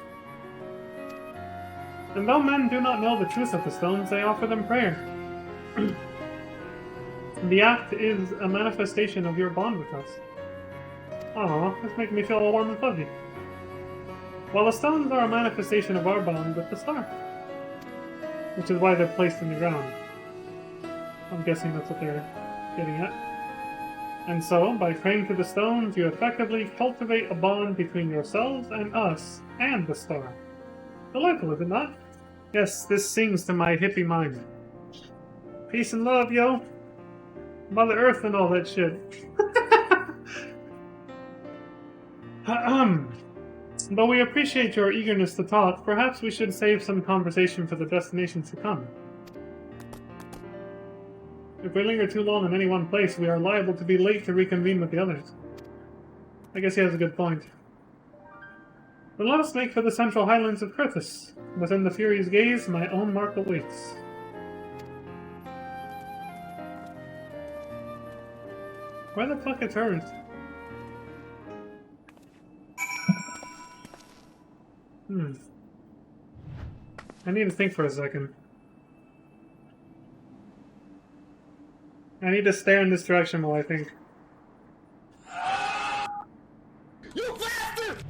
And though men do not know the truth of the stones, they offer them prayer. The act is a manifestation of your bond with us. Aw, this makes me feel all warm and fuzzy. While the stones are a manifestation of our bond with the star. Which is why they're placed in the ground. I'm guessing that's what they're getting at. And so, by praying to the stones, you effectively cultivate a bond between yourselves and us, and the star. Delightful, is it not? Yes, this sings to my hippie mind. Peace and love, yo! Mother Earth and all that shit. Though we appreciate your eagerness to talk, perhaps we should save some conversation for the destinations to come. If we linger too long in any one place, we are liable to be late to reconvene with the others. I guess he has a good point. But let us make for the central highlands of Krythus. Within the Fury's gaze, my own mark awaits. Where the fuck are turns? I need to think for a second. I need to stare in this direction while I think. You bastard!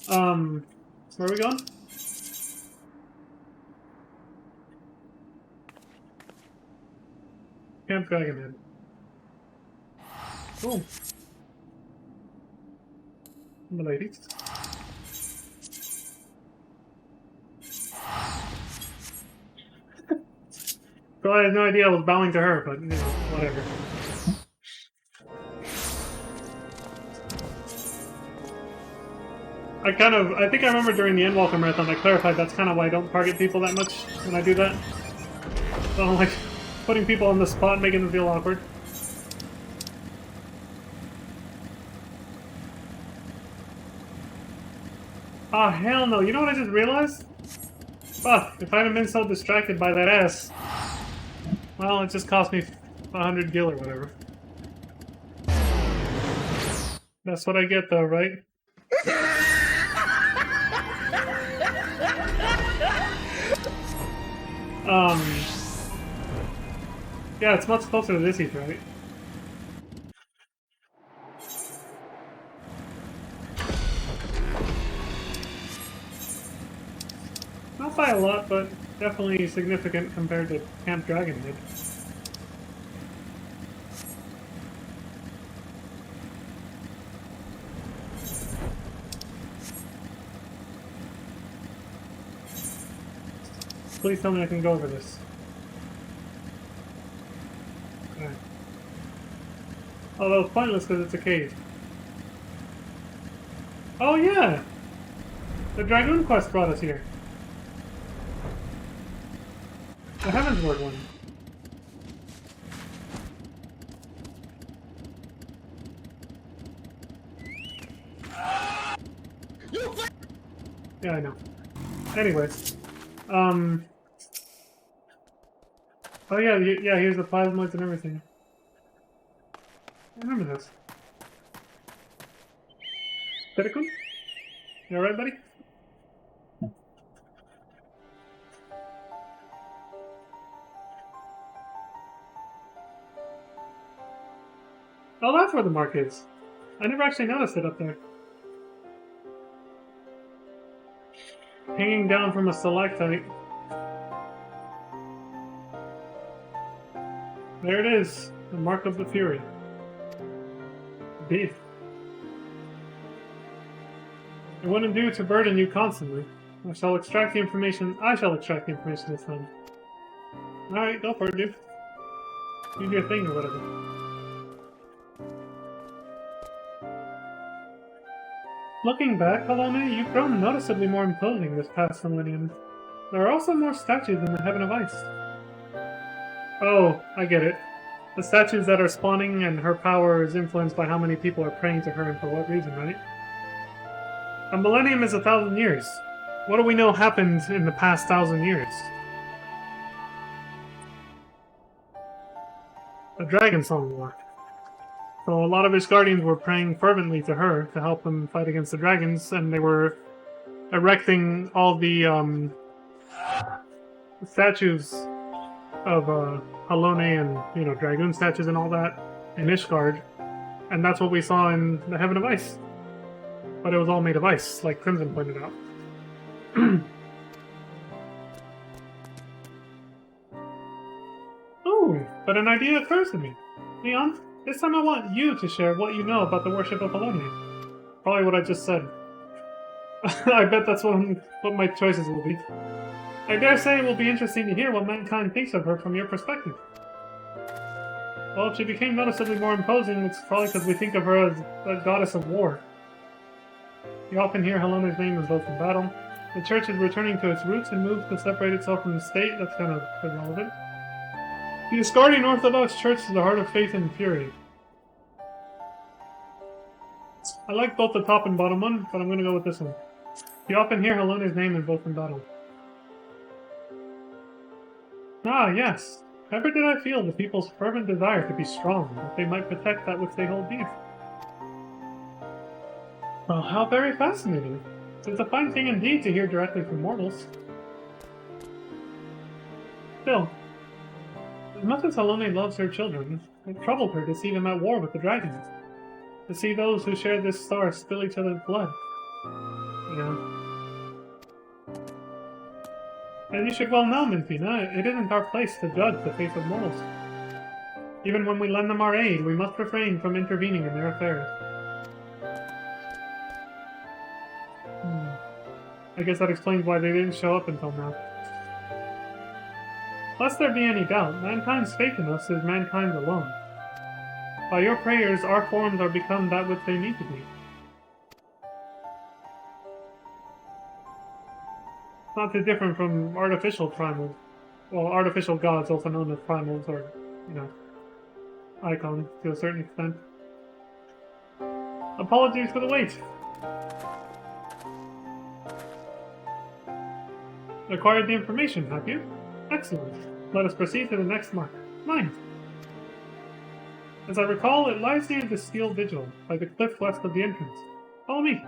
Where are we going? Camp Dragonhead. Cool. The ladies. So I had no idea I was bowing to her, but, you know, whatever. I think I remember during the Endwalker Marathon I clarified that's kind of why I don't target people that much when I do that. So I'm like, putting people on the spot, making them feel awkward. Ah, hell no. You know what I just realized? Fuck, if I hadn't been so distracted by that ass. Well, it just cost me 100 gil or whatever. That's what I get though, right? Yeah, it's much closer to this heat, right? Not by a lot, but definitely significant compared to Camp Dragonhead. Please tell me I can go over this. Okay. Although it's pointless because it's a cave. Oh yeah! The Dragoon quest brought us here. The Heavensward one. Yeah, I know. Anyways. Oh yeah, yeah, here's the plasmoids and everything. I remember this. Pitikun? You alright, buddy? Oh, that's where the mark is. I never actually noticed it up there. Hanging down from a stalactite. There it is, the mark of the Fury. Indeed. It wouldn't do to burden you constantly. I shall extract the information this time. Alright, go for it, dude. Do your thing or whatever. Looking back, Halone, you've grown noticeably more imposing this past millennium. There are also more statues in the Heaven of Ice. Oh, I get it. The statues that are spawning and her power is influenced by how many people are praying to her and for what reason, right? A millennium is 1,000 years. What do we know happened in the past 1,000 years? The Dragon Song War. So a lot of his guardians were praying fervently to her to help them fight against the dragons, and they were erecting all the statues of Halone and, you know, Dragoon statues and all that in Ishgard, and that's what we saw in the Heaven of Ice. But it was all made of ice, like Crimson pointed out. Oh, but an idea occurs to me. Leon, this time I want you to share what you know about the worship of Halone. Probably what I just said. I bet that's what my choices will be. I dare say it will be interesting to hear what mankind thinks of her from your perspective. Well, if she became noticeably more imposing, it's probably because we think of her as the goddess of war. You often hear Halone's name invoked in battle. The church is returning to its roots and moves to separate itself from the state. That's kind of irrelevant. The Asgardian Orthodox Church is the heart of faith and fury. I like both the top and bottom one, but I'm gonna go with this one. You often hear Helena's name in both in battle. Ah, yes. Ever did I feel the people's fervent desire to be strong, that they might protect that which they hold dear. Well, how very fascinating. It's a fine thing indeed to hear directly from mortals. Still, as much as Helene loves her children, it troubled her to see them at war with the dragons. To see those who share this star spill each other's blood. Yeah. As you should well know, Minfina, it isn't our place to judge the fate of mortals. Even when we lend them our aid, we must refrain from intervening in their affairs. I guess that explains why they didn't show up until now. Lest there be any doubt, mankind's faith in us is mankind's alone. By your prayers, our forms are become that which they need to be. Not too different from artificial primals. Well, artificial gods, also known as primals, or, you know, icons to a certain extent. Apologies for the wait. Acquired the information, have you? Excellent. Let us proceed to the next mark. Mine. As I recall, it lies near the steel vigil, by the cliff west of the entrance. Follow me.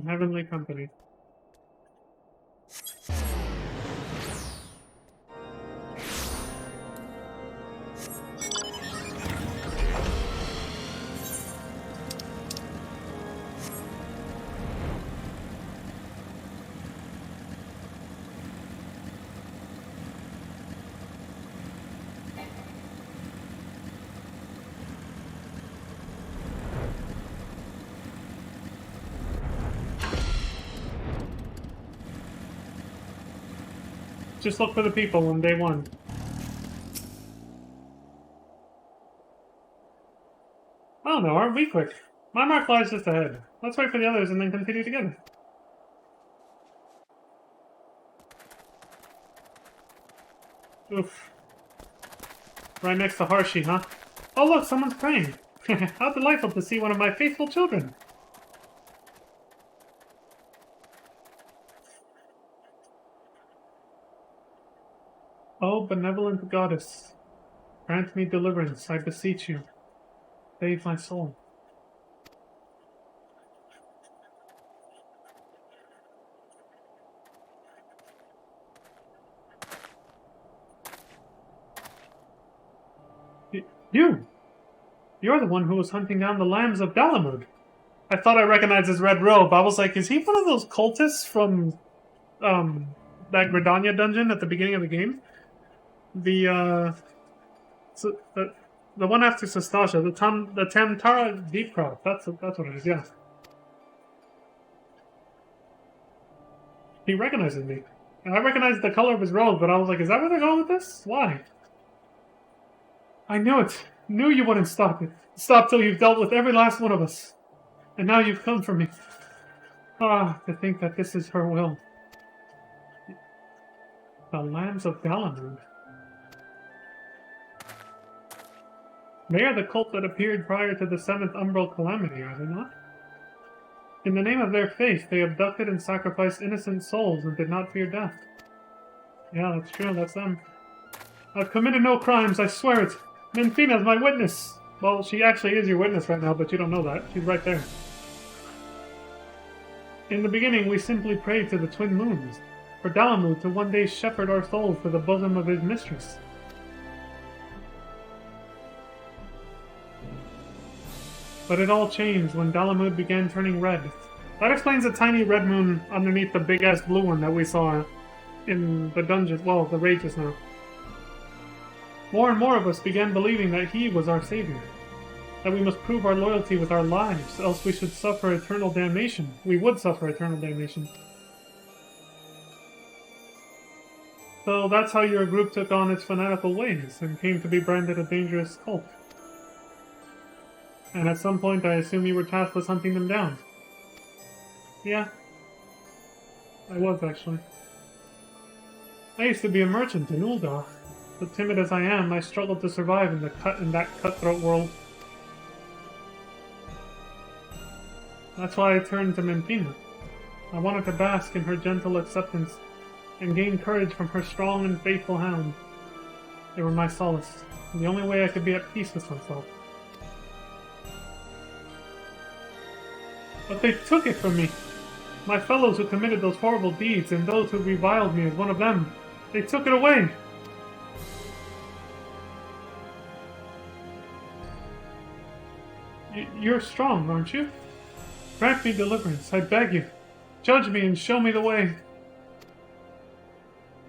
Heavenly company. Just look for the people on day one. I don't know, aren't we quick? My mark lies just ahead. Let's wait for the others and then continue together. Oof. Right next to Harshi, huh? Oh look, someone's praying. How delightful to see one of my faithful children. Oh, benevolent goddess, grant me deliverance, I beseech you. Save my soul. You! You're the one who was hunting down the lambs of Dalamud. I thought I recognized his red robe. I was like, is he one of those cultists from that Gridania dungeon at the beginning of the game? The one after Sastasha, the Tamtara Deepcroft. That's what it is. Yeah. He recognizes me, and I recognized the color of his robe, but I was like, is that where they're going with this? Why? I knew it. Knew you wouldn't stop it. Stop till you've dealt with every last one of us, and now you've come for me. Ah, to think that this is her will. The Lambs of Dalamud. They are the cult that appeared prior to the 7th Umbral Calamity, are they not? In the name of their faith, they abducted and sacrificed innocent souls and did not fear death. Yeah, that's true, that's them. I've committed no crimes, I swear it. Minfina's my witness. Well, she actually is your witness right now, but you don't know that. She's right there. In the beginning, we simply prayed to the twin moons, for Dalamud to one day shepherd our souls to the bosom of his mistress. But it all changed when Dalamud began turning red. That explains the tiny red moon underneath the big-ass blue one that we saw in the dungeon, well, the raid just now. More and more of us began believing that he was our savior. that we must prove our loyalty with our lives, else we should suffer eternal damnation. We would suffer eternal damnation. So that's how your group took on its fanatical ways and came to be branded a dangerous cult. And at some point I assume you were tasked with hunting them down. Yeah. I was, actually. I used to be a merchant in Ul'dah, but timid as I am, I struggled to survive in that cutthroat world. That's why I turned to Menfina. I wanted to bask in her gentle acceptance and gain courage from her strong and faithful hound. They were my solace, the only way I could be at peace with myself. But they took it from me. My fellows who committed those horrible deeds and those who reviled me as one of them, they took it away. You're strong, aren't you? Grant me deliverance, I beg you. Judge me and show me the way.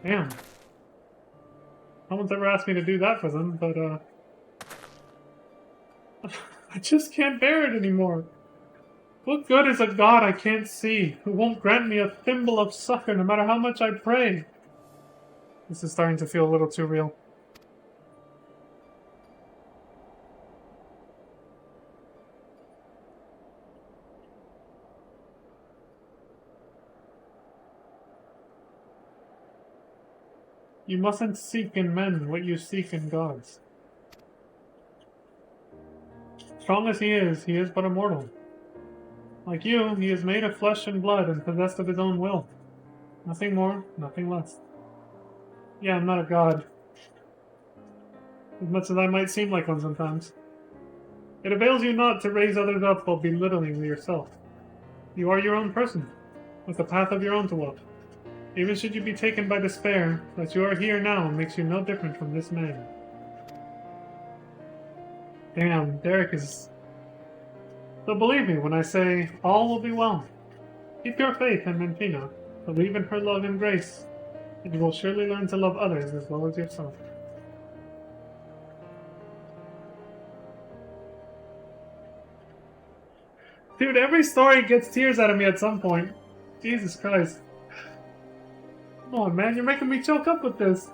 Damn. No one's ever asked me to do that for them, but, I just can't bear it anymore. What good is a god I can't see, who won't grant me a thimble of succor no matter how much I pray? This is starting to feel a little too real. You mustn't seek in men what you seek in gods. Strong as he is but a mortal. Like you, he is made of flesh and blood and possessed of his own will. Nothing more, nothing less. Yeah, I'm not a god. As much as I might seem like one sometimes. It avails you not to raise others up while belittling yourself. You are your own person, with a path of your own to walk. Even should you be taken by despair, that you are here now makes you no different from this man. Damn, Derek is... So believe me when I say, all will be well. Keep your faith in Menfina, believe in her love and grace, and you will surely learn to love others as well as yourself. Dude, every story gets tears out of me at some point. Jesus Christ. Come on, man, you're making me choke up with this.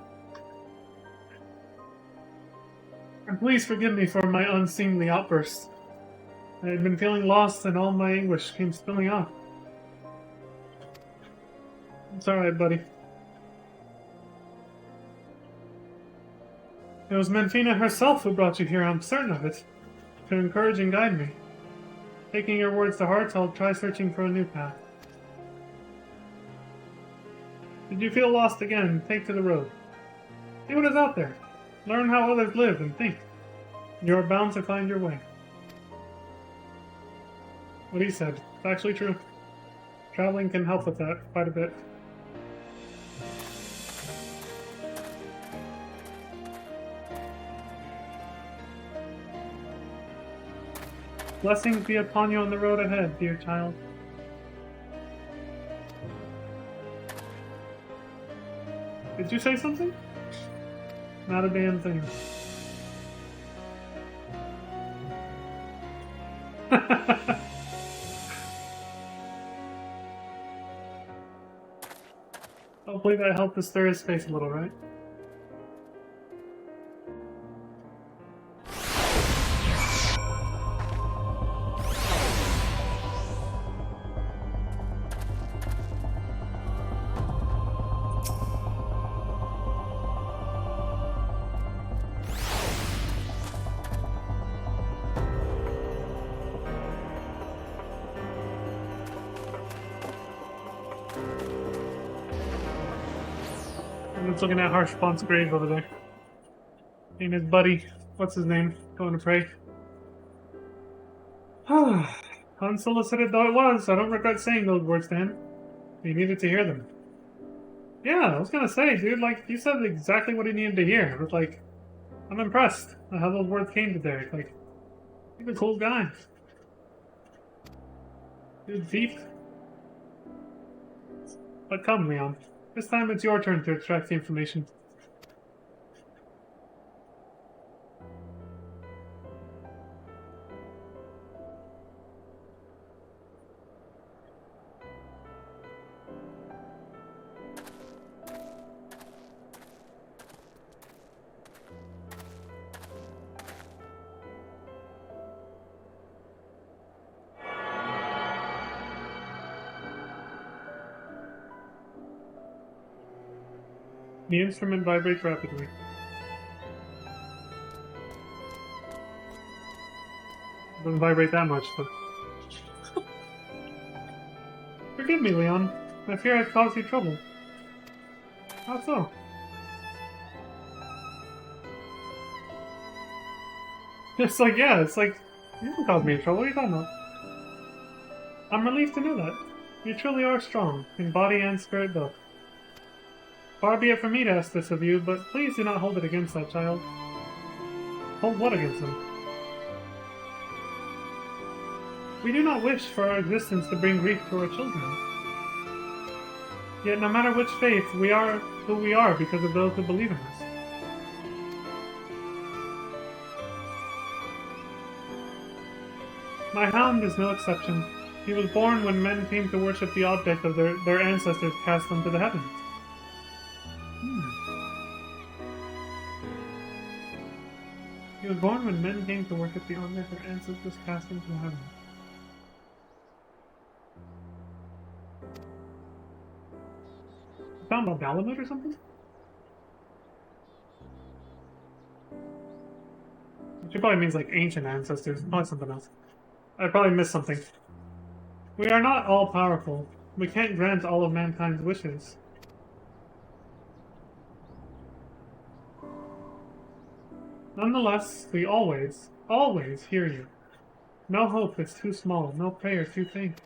And please forgive me for my unseemly outburst. I had been feeling lost and all my anguish came spilling out. It's alright, buddy. It was Menfina herself who brought you here, I'm certain of it. To encourage and guide me. Taking your words to heart, I'll try searching for a new path. Did you feel lost again? Take to the road. See what is out there. Learn how others live and think. You are bound to find your way. What he said. It's actually true. Traveling can help with that quite a bit. Blessings be upon you on the road ahead, dear child. Did you say something? Not a damn thing. Hopefully that helped to stir his face a little, right? I'm just looking at Harshpawn's grave over there. And his buddy, what's his name, going to pray. Unsolicited though it was, I don't regret saying those words to him. He needed to hear them. Yeah, I was gonna say, dude, like, you said exactly what he needed to hear. It was like, I'm impressed at how those words came to Derek. Like, he's a cool guy. Dude, deep. But come, Leon. This time it's your turn to extract the information. The instrument vibrates rapidly. Doesn't vibrate that much, but... Forgive me, Leon. I fear I've caused you trouble. How so? It's like, yeah, it's like, you didn't cause me trouble, what are you talking about? I'm relieved to know that. You truly are strong, in body and spirit both. Far be it from me to ask this of you, but please do not hold it against that child. Hold what against him? We do not wish for our existence to bring grief to our children. Yet no matter which faith, we are who we are because of those who believe in us. My hound is no exception. He was born when men came to worship the object of their ancestors cast them to the heavens. He was born when men came to worship the object their ancestors cast them to the heavens. Found about Dalamud or something? Which probably means like ancient ancestors, probably something else. I probably missed something. We are not all-powerful. We can't grant all of mankind's wishes. Nonetheless, we always hear you. No hope is too small, no prayer too faint.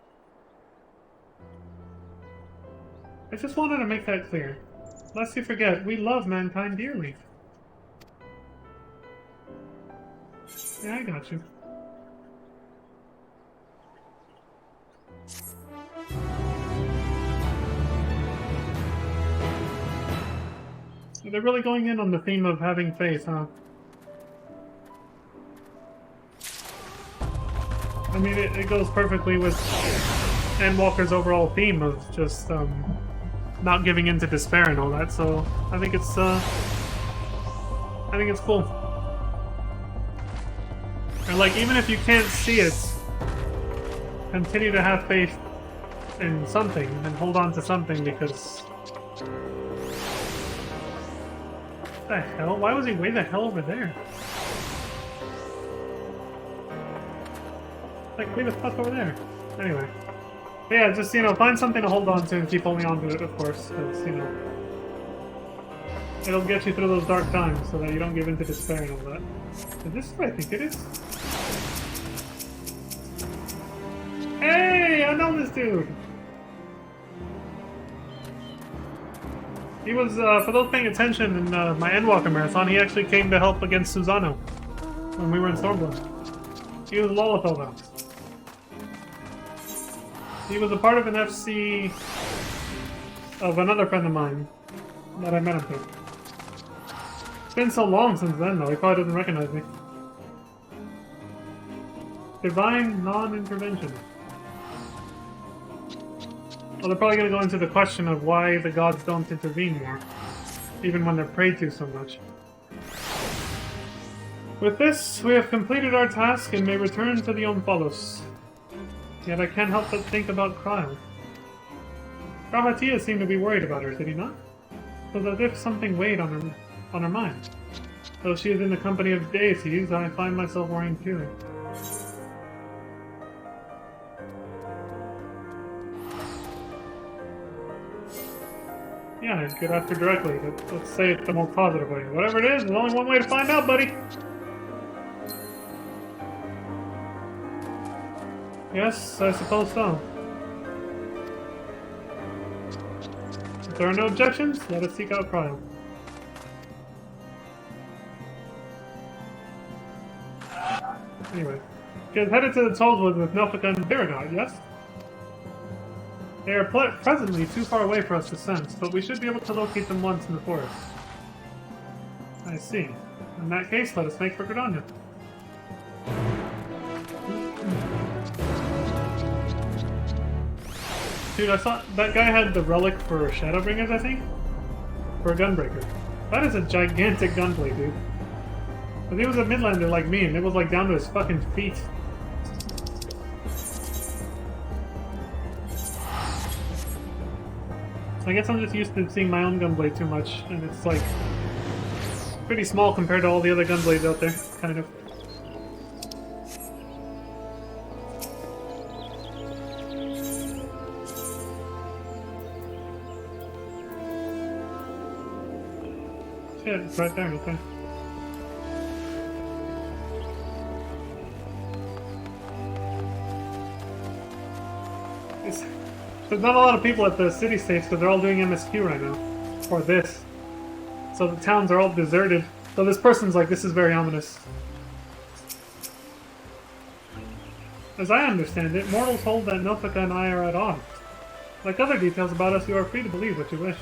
I just wanted to make that clear. Lest you forget, we love mankind dearly. Yeah, I got you. They're really going in on the theme of having faith, huh? I mean, it goes perfectly with Endwalker's overall theme of just, not giving in to despair and all that, so I think it's cool. And like, even if you can't see it, continue to have faith in something and hold on to something because... What the hell? Why was he way the hell over there? Like, way the fuck over there? Anyway. But yeah, just, you know, find something to hold on to and keep holding on to it, of course, because, you know, it'll get you through those dark times so that you don't give in to despair and all that. Is this what I think it is? Hey! I know this dude! He was, for those paying attention in my Endwalker marathon, he actually came to help against Susano when we were in Stormblood. He was Lolithel bound. He was a part of an FC of another friend of mine that I met him through. It's been so long since then, though, he probably doesn't recognize me. Divine non-intervention. Well, they're probably going to go into the question of why the gods don't intervene more, even when they're prayed to so much. With this, we have completed our task and may return to the Omphalos. Yet I can't help but think about Cryle. Krahatia seemed to be worried about her, did he not? It was as if something weighed on her mind. Though she is in the company of deities, I find myself worrying too. Yeah, I'd get after directly, but let's say it the more positive way. Whatever it is, there's only one way to find out, buddy! Yes, I suppose so. If there are no objections, let us seek out Cryle. Anyway, she is headed to the Tollwood with Nilfika and Biragard, yes? They are presently too far away for us to sense, but we should be able to locate them once in the forest. I see. In that case, let us make for Gridania. Dude, I thought that guy had the relic for Shadowbringers, I think? For a Gunbreaker. That is a gigantic gunblade, dude. But he was a Midlander like me, and it was like down to his fucking feet. I guess I'm just used to seeing my own gunblade too much, and it's like pretty small compared to all the other gunblades out there, kind of. Shit, it's right there, okay. There's not a lot of people at the city states because they're all doing MSQ right now. Or this. So the towns are all deserted. So this person's like, this is very ominous. As I understand it, mortals hold that Nofika and I are at odds. Like other details about us, you are free to believe what you wish.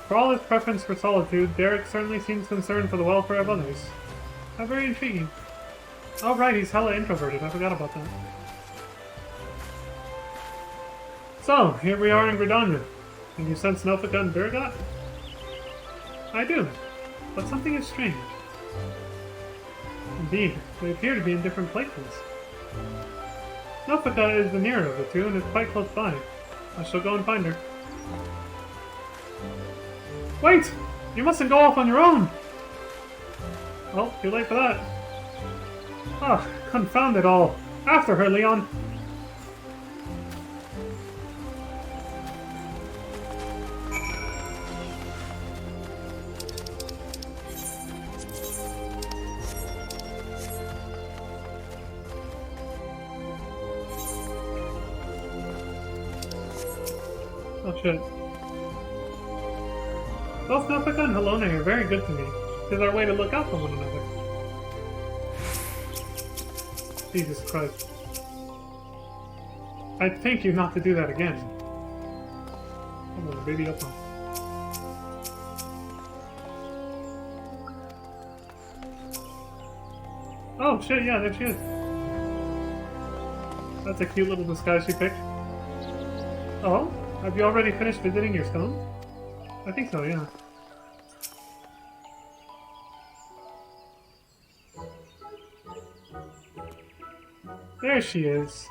For all his preference for solitude, Derek certainly seems concerned for the welfare of others. How very intriguing. Oh right, he's hella introverted, I forgot about that. So, here we are in Gridania. And you sense Nofika and Birgot? I do, but something is strange. Indeed, they appear to be in different places. Nofika is the nearer of the two and is quite close by. I shall go and find her. Wait! You mustn't go off on your own! Well, too late for that. Ah, confound it all. After her, Leon! Oh shit. Both Nofika and Helone are very good to me. It is our way to look out for one another. Jesus Christ. I thank you not to do that again. Come on, baby, up on. Oh shit, yeah, there she is. That's a cute little disguise she picked. Oh? Have you already finished visiting your stone? I think so, yeah. There she is.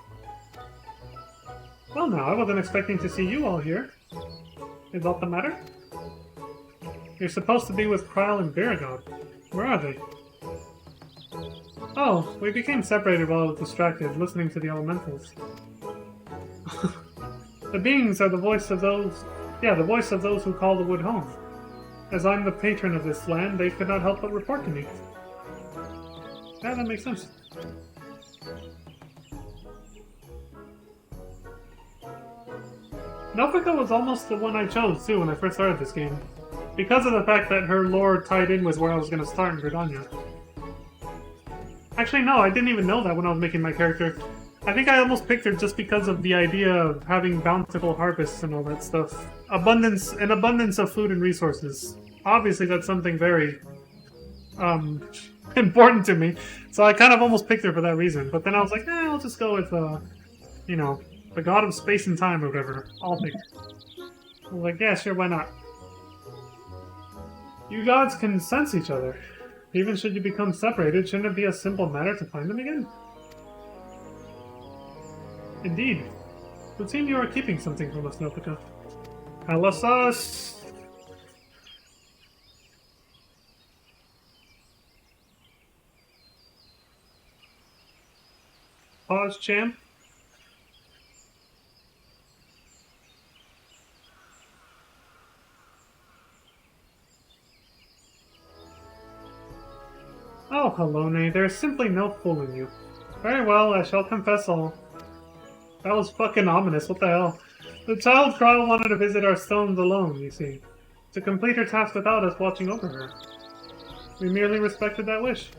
Well now, I wasn't expecting to see you all here. Is that the matter? You're supposed to be with Krile and Birgot. Where are they? Oh, we became separated while I was distracted, listening to the elementals. The beings are the voice of those... Yeah, the voice of those who call the wood home. As I'm the patron of this land, they could not help but report to me. Yeah, that makes sense. Nofika was almost the one I chose, too, when I first started this game. Because of the fact that her lore tied in with where I was going to start in Gridania. Actually, no, I didn't even know that when I was making my character. I think I almost picked her just because of the idea of having bountiful harvests and all that stuff. An abundance of food and resources. Obviously, that's something very, important to me. So I kind of almost picked her for that reason. But then I was like, I'll just go with, you know, the god of space and time or whatever. I'll pick her. I was like, yeah, sure, why not? You gods can sense each other. Even should you become separated, shouldn't it be a simple matter to find them again? Indeed. It would seem you are keeping something from us, Nofika. Tell us! Pause, champ. Oh, Helone, there is simply no fooling you. Very well, I shall confess all. That was fucking ominous, what the hell? The child Krile wanted to visit our stones alone, you see. To complete her task without us watching over her. We merely respected that wish.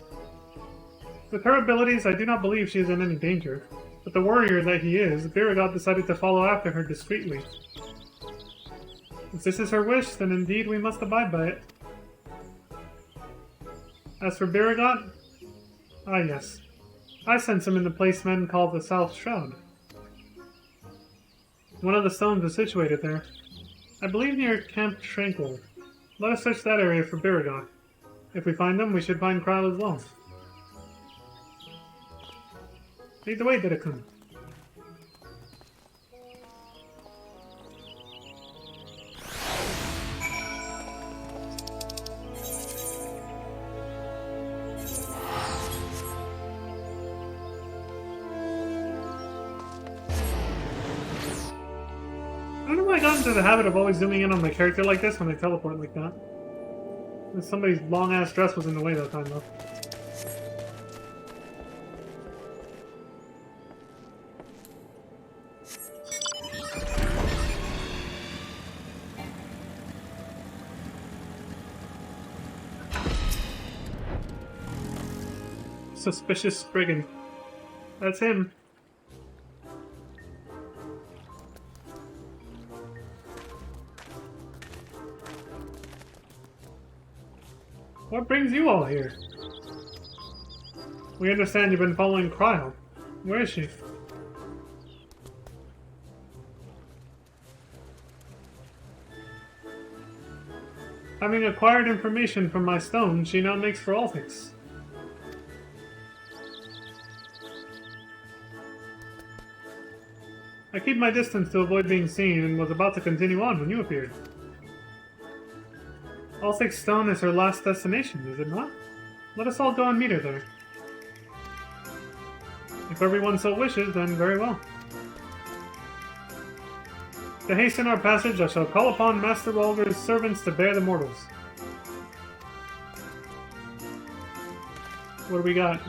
With her abilities, I do not believe she is in any danger. But the warrior that he is, Birgot decided to follow after her discreetly. If this is her wish, then indeed we must abide by it. As for Birgot, ah yes. I sense him in the place men call the South Shroud. One of the stones is situated there. I believe near Camp Tremble. Let us search that area for Birgot. If we find them, we should find Krile as well. Lead the way, Didakun. I don't know why I got into the habit of always zooming in on my character like this when I teleport like that. Somebody's long-ass dress was in the way that time, though. Suspicious brigand. That's him. What brings you all here? We understand you've been following Cryo. Where is she? Having acquired information from my stone, she now makes for all things. I keep my distance to avoid being seen and was about to continue on when you appeared. Althic's Stone is her last destination, is it not? Let us all go and meet her there. If everyone so wishes, then very well. To hasten our passage, I shall call upon Master Rolger's servants to bear the mortals. What do we got?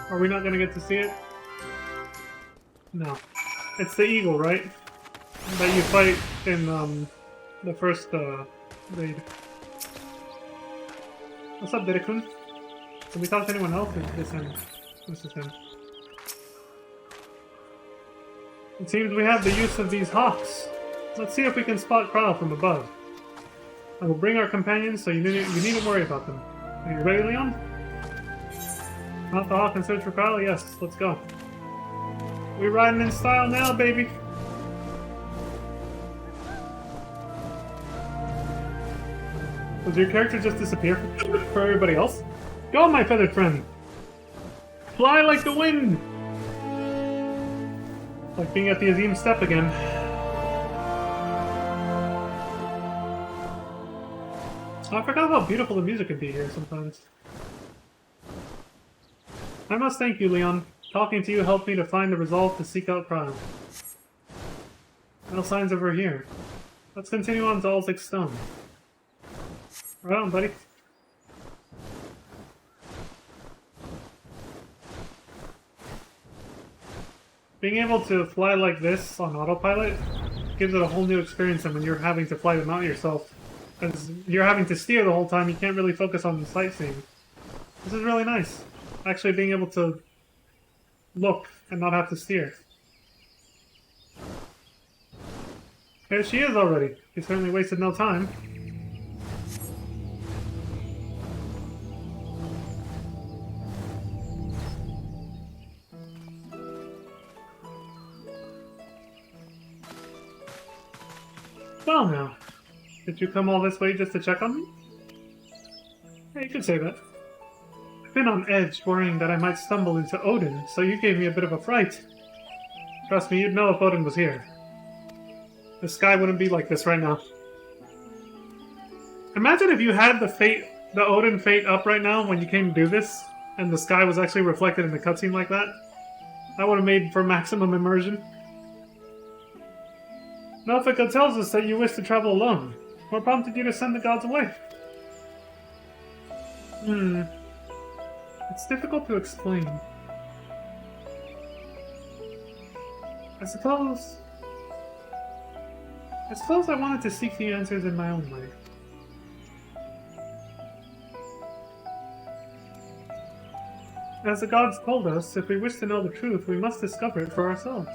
Are we not gonna get to see it? No. It's the eagle, right? That you fight in the first raid. What's up, Didakun? Can we talk to anyone else? Or is this him? This is him. It seems we have the use of these hawks. Let's see if we can spot Cryo from above. I will bring our companions, so you needn't worry about them. Are you ready, Leon? Mount the hawk and search for Cryo? Yes, let's go. We're riding in style now, baby! Does your character just disappear for everybody else? Go, my feathered friend! Fly like the wind! Like being at the Azim Step again. Oh, I forgot how beautiful the music can be here sometimes. I must thank you, Leon. Talking to you helped me to find the resolve to seek out Cryo. No signs of her here. Let's continue on to Althic's Stone. Right on, buddy. Being able to fly like this on autopilot gives it a whole new experience than when you're having to fly the mount yourself. Because you're having to steer the whole time, you can't really focus on the sightseeing. This is really nice. Actually being able to look and not have to steer. There she is already. She certainly wasted no time. Well now, did you come all this way just to check on me? Yeah, you could say that. I've been on edge, worrying that I might stumble into Odin, so you gave me a bit of a fright. Trust me, you'd know if Odin was here. The sky wouldn't be like this right now. Imagine if you had the Odin fate up right now when you came to do this, and the sky was actually reflected in the cutscene like that. That would have made for maximum immersion. Nothica tells us that you wish to travel alone. What prompted you to send the gods away? It's difficult to explain. I suppose I wanted to seek the answers in my own way. As the gods told us, if we wish to know the truth, we must discover it for ourselves.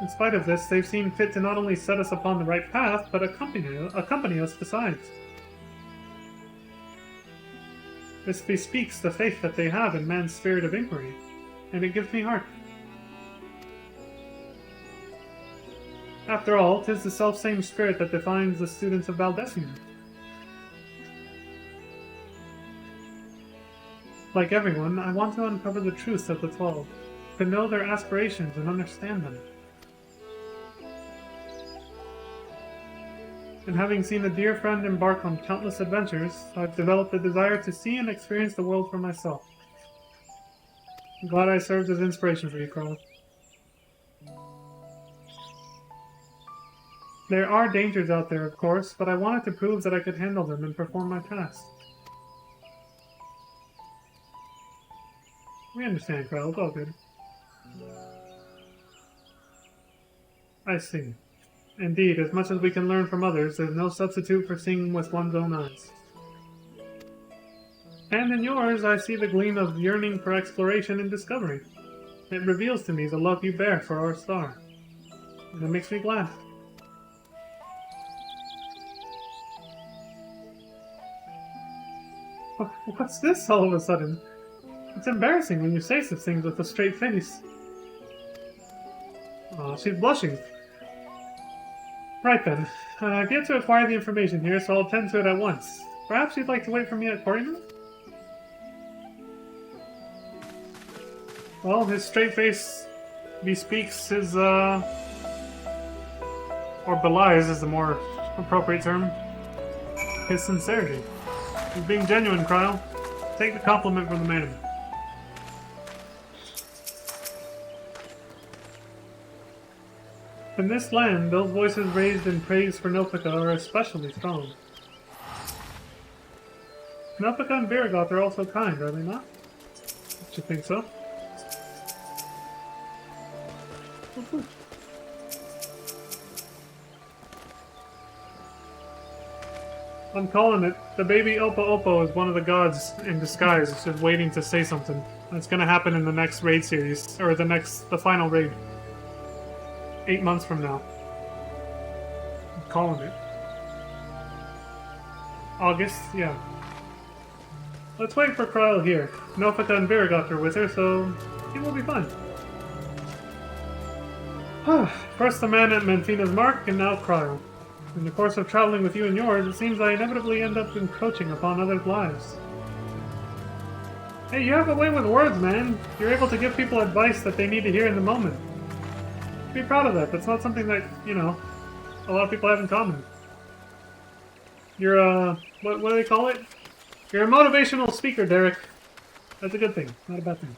In spite of this, they've seen fit to not only set us upon the right path, but accompany us besides. This bespeaks the faith that they have in man's spirit of inquiry, and it gives me heart. After all, 'tis the self-same spirit that defines the students of Valdesian. Like everyone, I want to uncover the truths of the 12, to know their aspirations and understand them. And having seen a dear friend embark on countless adventures, I've developed a desire to see and experience the world for myself. I'm glad I served as inspiration for you, Carl. There are dangers out there, of course, but I wanted to prove that I could handle them and perform my task. We understand, Carl. It's all good. I see. Indeed, as much as we can learn from others, there's no substitute for seeing with one's own eyes. And in yours, I see the gleam of yearning for exploration and discovery. It reveals to me the love you bear for our star. And it makes me glad. What's this all of a sudden? It's embarrassing when you say such things with a straight face. Oh, she's blushing. Right then. I've yet to acquire the information here, so I'll tend to it at once. Perhaps you'd like to wait for me at Quarryman? Well, his straight face bespeaks his, or belies is the more appropriate term, his sincerity. He's being genuine, Cryle. Take the compliment from the man. In this land, those voices raised in praise for Nopika are especially strong. Nopika and Viragoth are also kind, are they not? Don't you think so? I'm calling it. The baby Oppo Oppo is one of the gods in disguise. It's just waiting to say something. It's gonna happen in the next raid series, or the final raid. 8 months from now. I'm calling it. August? Yeah. Let's wait for Cryle here. Nopika and Viragoth are with her, so it will be fun. First the man at Mantina's Mark, and now Cryle. In the course of traveling with you and yours, it seems I inevitably end up encroaching upon others' lives. Hey, you have a way with words, man. You're able to give people advice that they need to hear in the moment. Be proud of that. That's not something that, you know, a lot of people have in common. You're, what do they call it? You're a motivational speaker, Derek. That's a good thing, not a bad thing.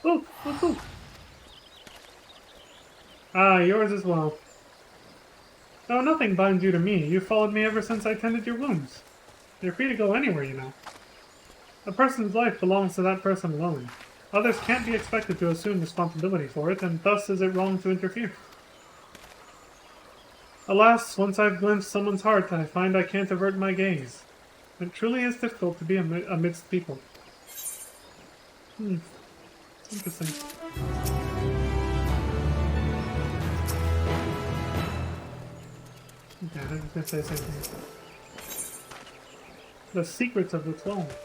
Ooh, ooh, ooh. Ah, yours as well. Though nothing binds you to me, you've followed me ever since I tended your wounds. You're free to go anywhere, you know. A person's life belongs to that person alone. Others can't be expected to assume responsibility for it, and thus is it wrong to interfere. Alas, once I've glimpsed someone's heart, I find I can't avert my gaze. It truly is difficult to be amidst people. Interesting. Okay, I was just gonna say the same thing. The secrets of the 12.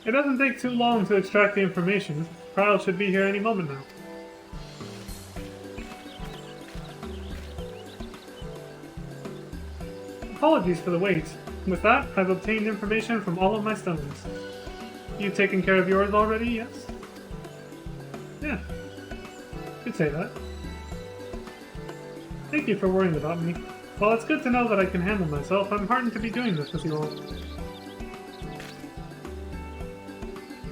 It doesn't take too long to extract the information. Cryle should be here any moment now. Apologies for the wait. With that, I've obtained information from all of my stones. You've taken care of yours already, yes? Yeah. You'd say that. Thank you for worrying about me. While it's good to know that I can handle myself, I'm heartened to be doing this with you all.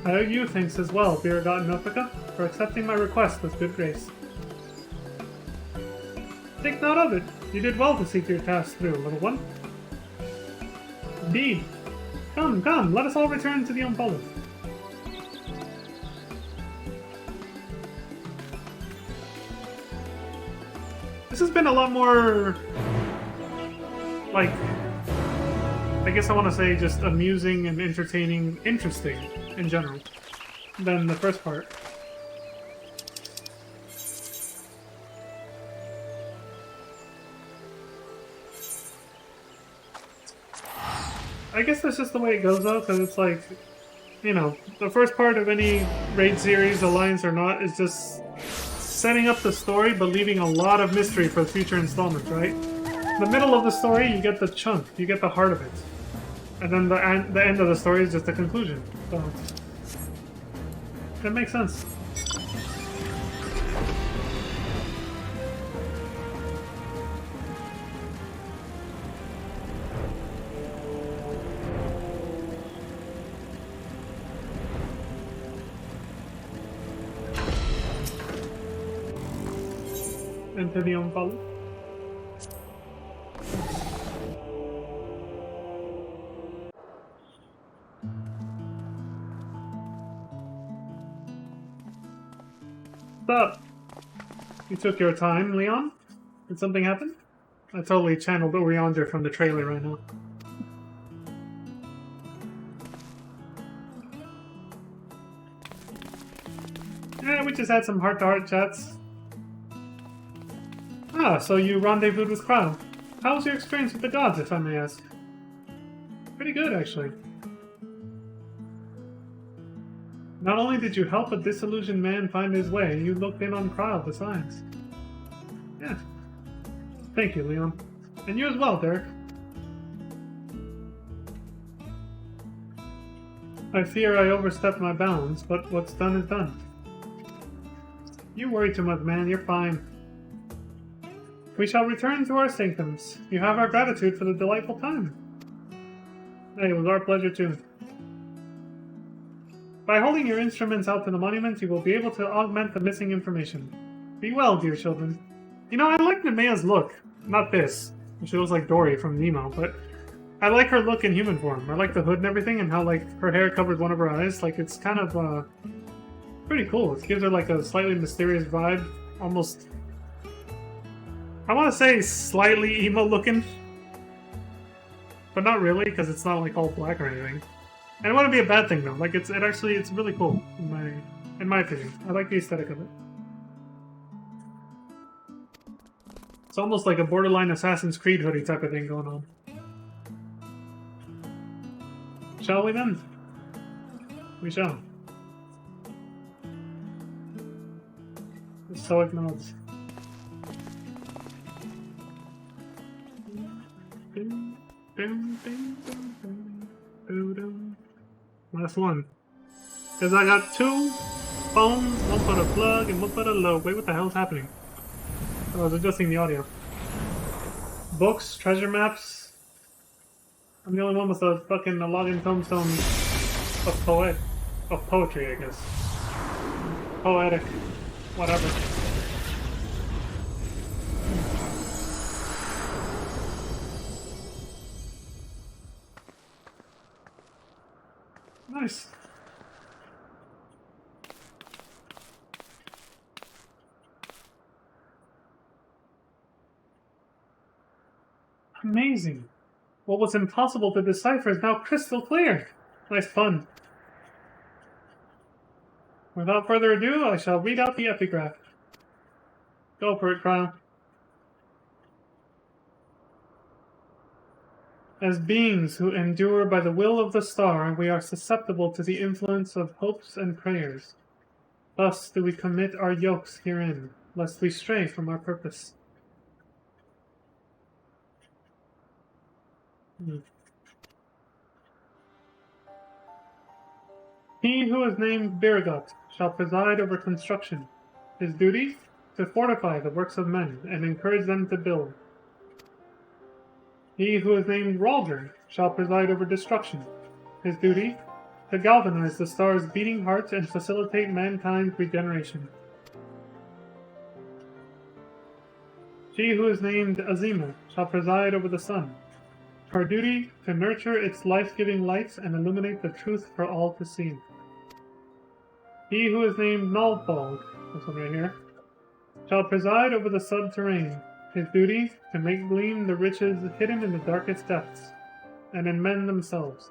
I owe you thanks as well, Viragoth and Nopika, for accepting my request with good grace. Think not of it. You did well to seek your task through, little one. Indeed. Come, come, let us all return to the Umpolu. This has been a lot more, like, I guess I want to say just amusing and entertaining, interesting in general, than the first part. I guess that's just the way it goes though, because it's like, you know, the first part of any raid series, Alliance or not, is just setting up the story, but leaving a lot of mystery for future installments, right? The middle of the story, you get the chunk, you get the heart of it. And then the end of the story is just the conclusion. So, that makes sense. Enter the unfollow. What's up? You took your time, Leon? Did something happen? I totally channeled Oriander from the trailer right now. Yeah, we just had some heart-to-heart chats. Ah, so you rendezvoused with Crow. How was your experience with the gods, if I may ask? Pretty good, actually. Not only did you help a disillusioned man find his way, you looked in on Crow besides. Yeah. Thank you, Leon. And you as well, Derek. I fear I overstepped my bounds, but what's done is done. You worry too much, man. You're fine. We shall return to our sanctums. You have our gratitude for the delightful time. Hey, it was our pleasure too. By holding your instruments out to the monument, you will be able to augment the missing information. Be well, dear children. You know, I like Nemea's look. Not this. She looks like Dory from Nemo, but I like her look in human form. I like the hood and everything, and how, like, her hair covers one of her eyes. Like, it's kind of, pretty cool. It gives her, like, a slightly mysterious vibe. Almost... I want to say slightly emo-looking. But not really, because it's not, like, all black or anything. And it wouldn't be a bad thing, though. Like, it's really cool, in my opinion. I like the aesthetic of it. It's almost like a borderline Assassin's Creed hoodie type of thing going on. Shall we then? We shall. The stoic nods. Last one. Because I got two phones, one for the plug and one for the load. Wait, what the hell's happening? Oh, I was adjusting the audio. Books, treasure maps. I'm the only one with a fucking login tombstone of poetry, I guess. Poetic. Whatever. Nice. Amazing. What was impossible to decipher is now crystal clear. Nice pun. Without further ado, I shall read out the epigraph. Go for it, Crown. As beings who endure by the will of the star, we are susceptible to the influence of hopes and prayers. Thus do we commit our yokes herein, lest we stray from our purpose. He who is named Biragot shall preside over construction. His duty? To fortify the works of men and encourage them to build. He who is named Ralder shall preside over destruction. His duty? To galvanize the star's beating heart and facilitate mankind's regeneration. She who is named Azima shall preside over the sun. Her duty? To nurture its life-giving lights and illuminate the truth for all to see. He who is named Naldbald, this one right here, shall preside over the subterranean. His duty? To make gleam the riches hidden in the darkest depths, and in men themselves.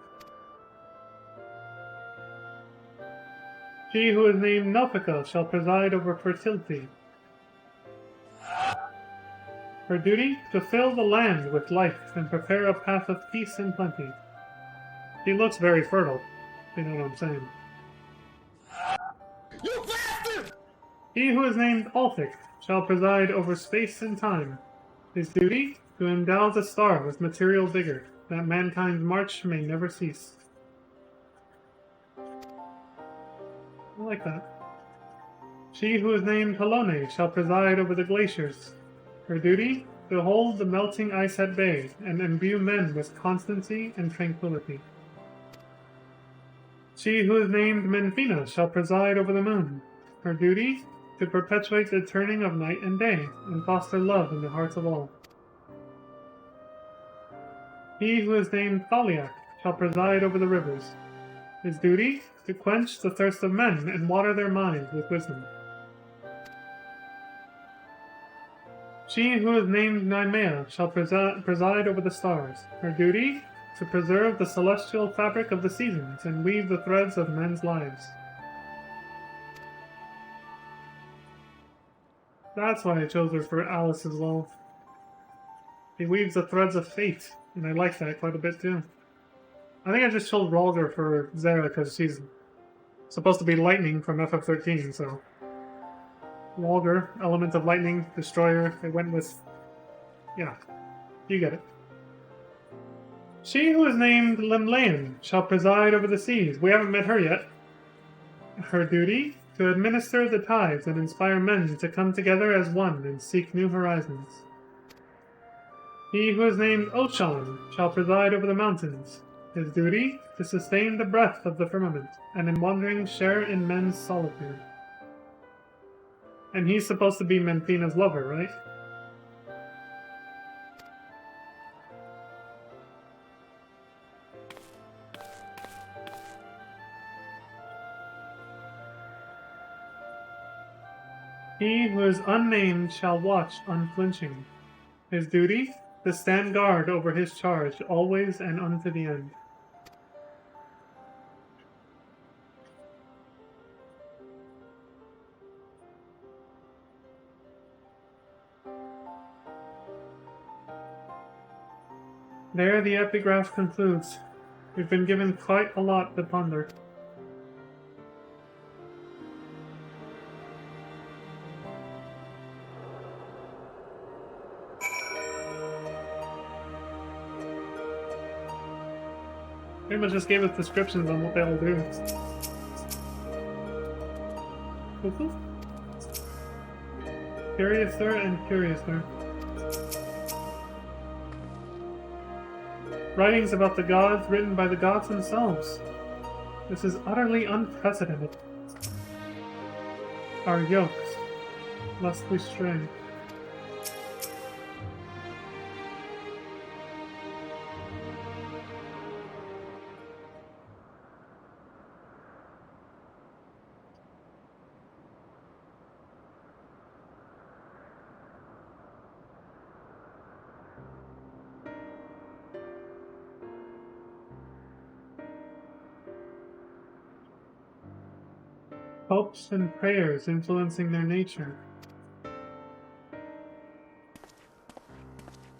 She who is named Nelfica shall preside over fertility. Her duty? To fill the land with life and prepare a path of peace and plenty. She looks very fertile. You know what I'm saying. You bastard! He who is named Altic shall preside over space and time. His duty, to endow the star with material vigor, that mankind's march may never cease. I like that. She who is named Halone shall preside over the glaciers. Her duty, to hold the melting ice at bay, and imbue men with constancy and tranquility. She who is named Menfina shall preside over the moon. Her duty, to perpetuate the turning of night and day, and foster love in the hearts of all. He who is named Thaliak shall preside over the rivers. His duty, to quench the thirst of men and water their minds with wisdom. She who is named Naimea shall preside over the stars. Her duty, to preserve the celestial fabric of the seasons and weave the threads of men's lives. That's why I chose her for Alice as well. She weaves the threads of fate, and I like that quite a bit too. I think I just chose Rolger for Zera because she's supposed to be lightning from FF13, so... Rolger, element of lightning, destroyer, they went with... Yeah, you get it. She who is named Limlayan shall preside over the seas. We haven't met her yet. Her duty, to administer the tides and inspire men to come together as one and seek new horizons. He who is named Oshan shall preside over the mountains. His duty, to sustain the breath of the firmament, and in wandering share in men's solitude. And he's supposed to be Menfina's lover, right? He who is unnamed shall watch unflinching. His duty, to stand guard over his charge, always and unto the end. There the epigraph concludes. We've been given quite a lot to ponder. Pretty much just gave us descriptions on what they'll do. Curiouser and curiouser. Writings about the gods written by the gods themselves. This is utterly unprecedented. Our yokes, lest we stray. Hopes and prayers influencing their nature.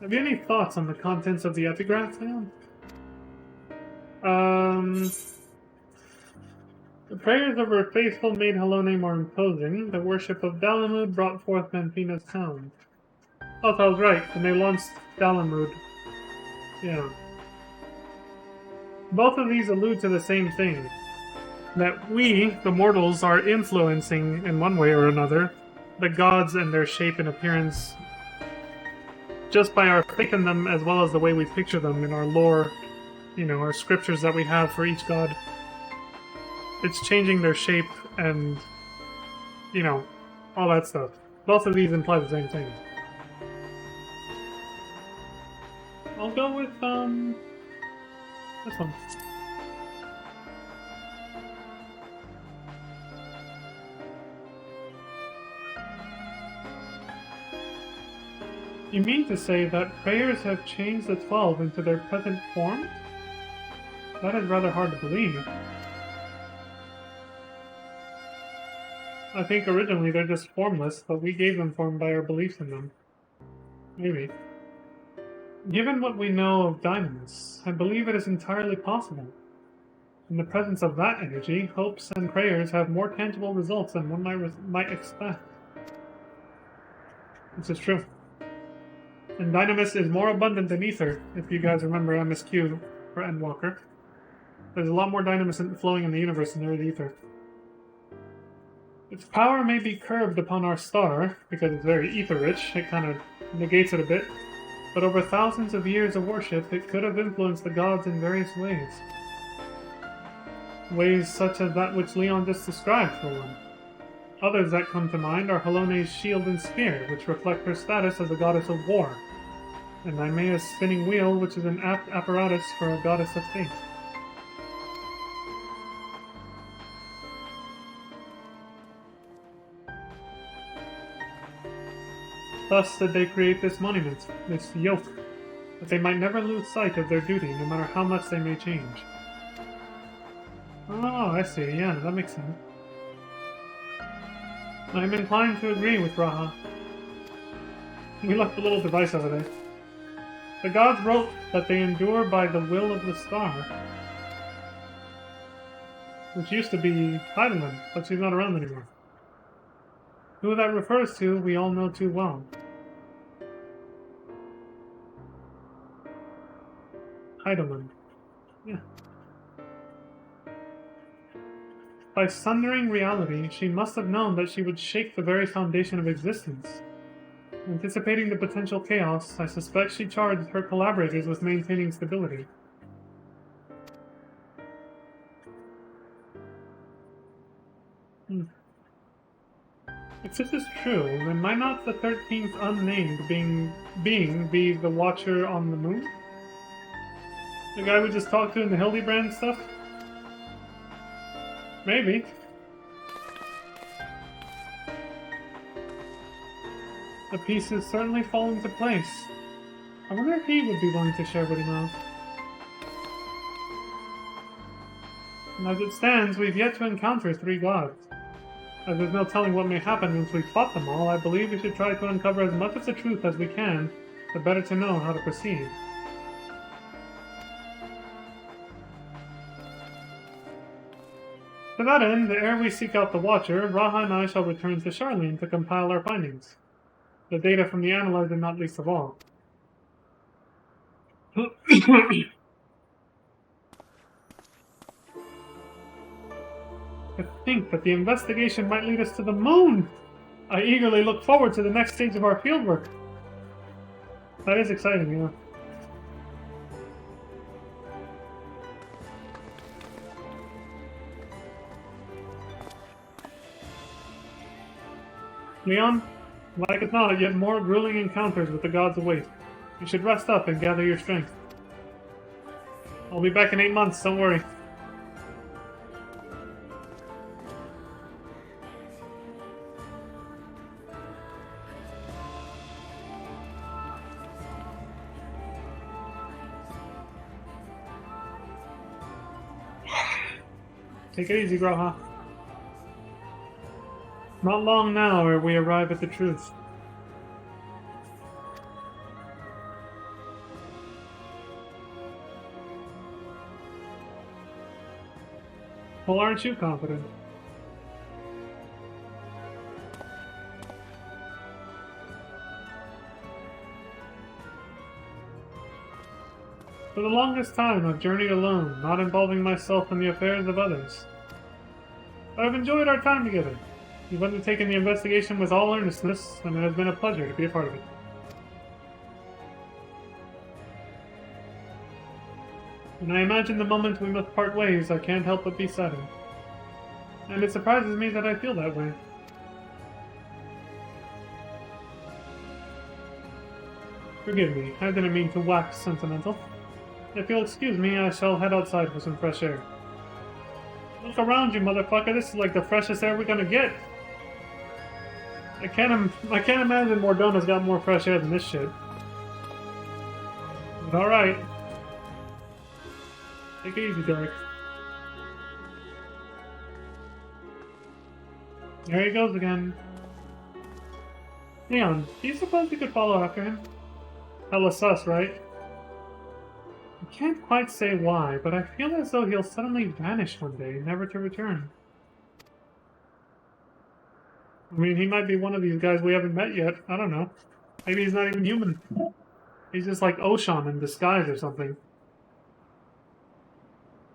Have you any thoughts on the contents of the epigraph, man? The prayers of her faithful made Halone more imposing. The worship of Dalamud brought forth Menfina's town. Oh, I was right, and they launched Dalamud. Yeah. Both of these allude to the same thing. That we, the mortals, are influencing, in one way or another, the gods and their shape and appearance just by our faith in them, as well as the way we picture them in our lore, you know, our scriptures that we have for each god. It's changing their shape and, you know, all that stuff. Both of these imply the same thing. I'll go with, this one. You mean to say that prayers have changed the 12 into their present form? That is rather hard to believe. I think originally they're just formless, but we gave them form by our beliefs in them. Maybe. Given what we know of diamonds, I believe it is entirely possible. In the presence of that energy, hopes and prayers have more tangible results than one might expect. This is true. And dynamis is more abundant than ether, if you guys remember MSQ for Endwalker. There's a lot more dynamis flowing in the universe than there is ether. Its power may be curbed upon our star, because it's very ether-rich, it kind of negates it a bit, but over thousands of years of worship, it could have influenced the gods in various ways. Ways such as that which Leon just described, for one. Others that come to mind are Halone's shield and spear, which reflect her status as a goddess of war, and Nymea's spinning wheel, which is an apt apparatus for a goddess of fate. Thus did they create this monument, this yoke, that they might never lose sight of their duty, no matter how much they may change. Oh, I see, yeah, that makes sense. I am inclined to agree with Raha. We left the little device over there. The gods wrote that they endure by the will of the star, which used to be Heidelin, but she's not around anymore. Who that refers to, we all know too well. Heidelin. Yeah. By sundering reality, she must have known that she would shake the very foundation of existence. Anticipating the potential chaos, I suspect she charged her collaborators with maintaining stability. If this is true, then might not the 13th unnamed being be the Watcher on the Moon? The guy we just talked to in the Hildebrand stuff? Maybe. The pieces certainly fall into place. I wonder if he would be willing to share what he knows. And as it stands, we've yet to encounter 3 gods. As there's no telling what may happen once we've fought them all, I believe we should try to uncover as much of the truth as we can, the better to know how to proceed. To that end, ere we seek out the Watcher, Raha and I shall return to Charlene to compile our findings. The data from the analyzer not least of all. To think that the investigation might lead us to the moon! I eagerly look forward to the next stage of our fieldwork. That is exciting, yeah. Leon, like as not, yet more grueling encounters with the gods await. You should rest up and gather your strength. I'll be back in 8 months, don't worry. Take it easy, Graha. Not long now ere we arrive at the truth. Well, aren't you confident? For the longest time, I've journeyed alone, not involving myself in the affairs of others. But I've enjoyed our time together. You've undertaken the investigation with all earnestness, and it has been a pleasure to be a part of it. When I imagine the moment we must part ways, I can't help but be saddened. And it surprises me that I feel that way. Forgive me, I didn't mean to wax sentimental. If you'll excuse me, I shall head outside for some fresh air. Look around you, motherfucker. This is like the freshest air we're gonna get. I can't imagine Mordona's got more fresh air than this shit. But alright. Take it easy, Derek. There he goes again. Leon, do you suppose you could follow after him? Hella sus, right? Can't quite say why, but I feel as though he'll suddenly vanish one day, never to return. I mean, he might be one of these guys we haven't met yet. I don't know. Maybe he's not even human. He's just like Oshan in disguise or something.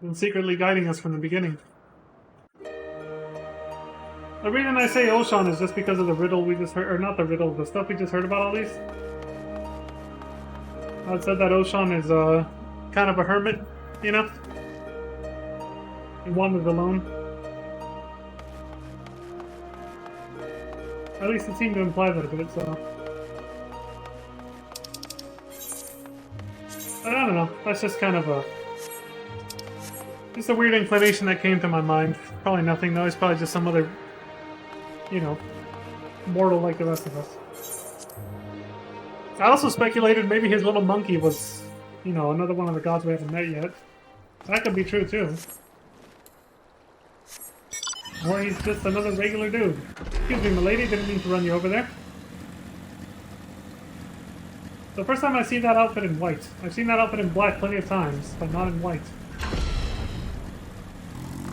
And secretly guiding us from the beginning. The reason I say Oshan is just because of the riddle we just heard, or not the riddle, the stuff we just heard about at least. I said that Oshan is kind of a hermit, you know? He wanders alone. At least it seemed to imply that a bit, so... But I don't know, that's just kind of a... Just a weird inclination that came to my mind. Probably nothing though, he's probably just some other... You know, mortal like the rest of us. I also speculated maybe his little monkey was, you know, another one of the gods we haven't met yet. That could be true too. Or he's just another regular dude. Excuse me, milady, didn't mean to run you over there. The first time I see that outfit in white. I've seen that outfit in black plenty of times, but not in white.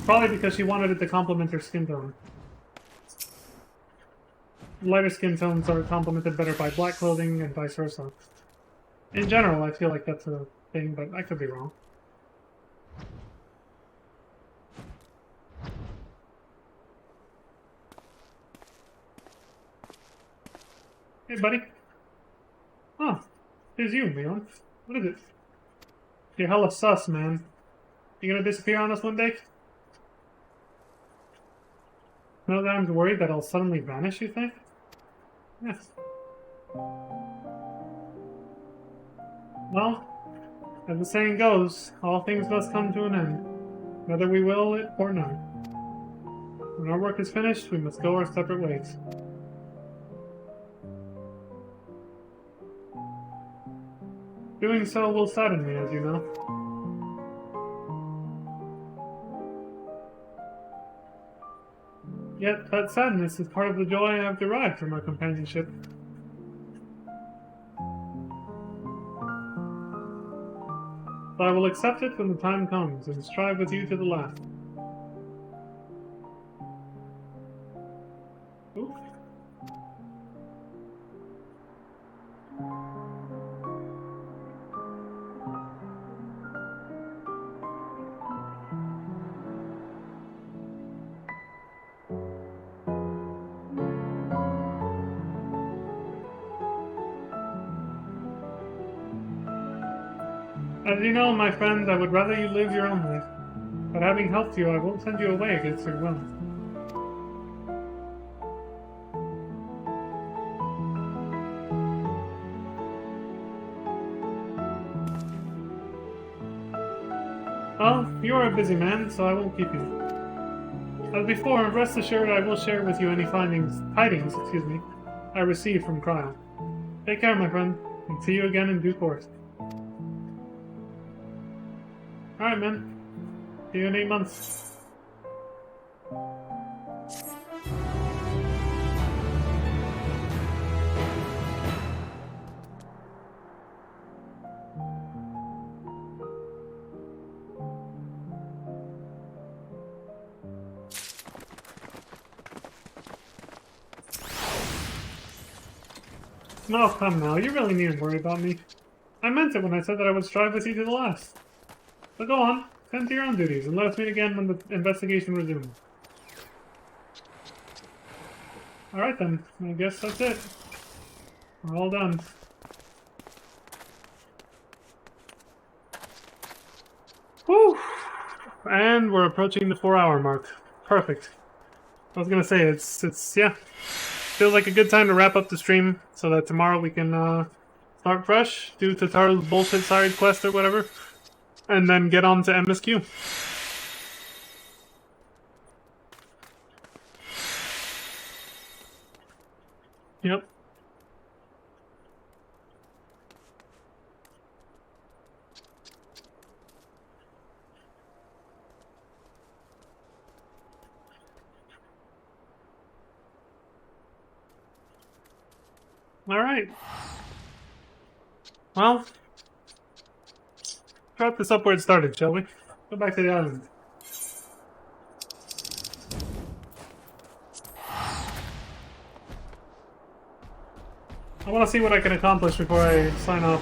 Probably because she wanted it to complement her skin tone. Lighter skin tones are complemented better by black clothing and vice versa. In general, I feel like that's a thing, but I could be wrong. Hey, buddy. Oh, here's you, Leon. What is it? You're hella sus, man. You gonna disappear on us one day? No, that I'm worried that I'll suddenly vanish, you think? Yes. Well, as the saying goes, all things must come to an end, whether we will it or not. When our work is finished, we must go our separate ways. Doing so will sadden me, as you know. Yet, that sadness is part of the joy I have derived from our companionship. So I will accept it when the time comes, and strive with you to the last. Ooh. As you know, my friend, I would rather you live your own life. But having helped you, I won't send you away against your will. Well, you are a busy man, so I won't keep you. As before, rest assured I will share with you any tidings, I receive from Cryo. Take care, my friend, and see you again in due course. Alright, man. See you in 8 months. No, come now. You really needn't worry about me. I meant it when I said that I would strive with you to the last. But go on, tend to your own duties, and let us meet again when the investigation resumes. Alright then, I guess that's it. We're all done. Whew! And we're approaching the 4-hour mark. Perfect. I was gonna say, yeah. Feels like a good time to wrap up the stream, so that tomorrow we can, start fresh, do Tataru's bullshit side quest or whatever. And then get on to MSQ. Yep. Alright. Well, wrap this up where it started, shall we? Go back to the island. I want to see what I can accomplish before I sign off.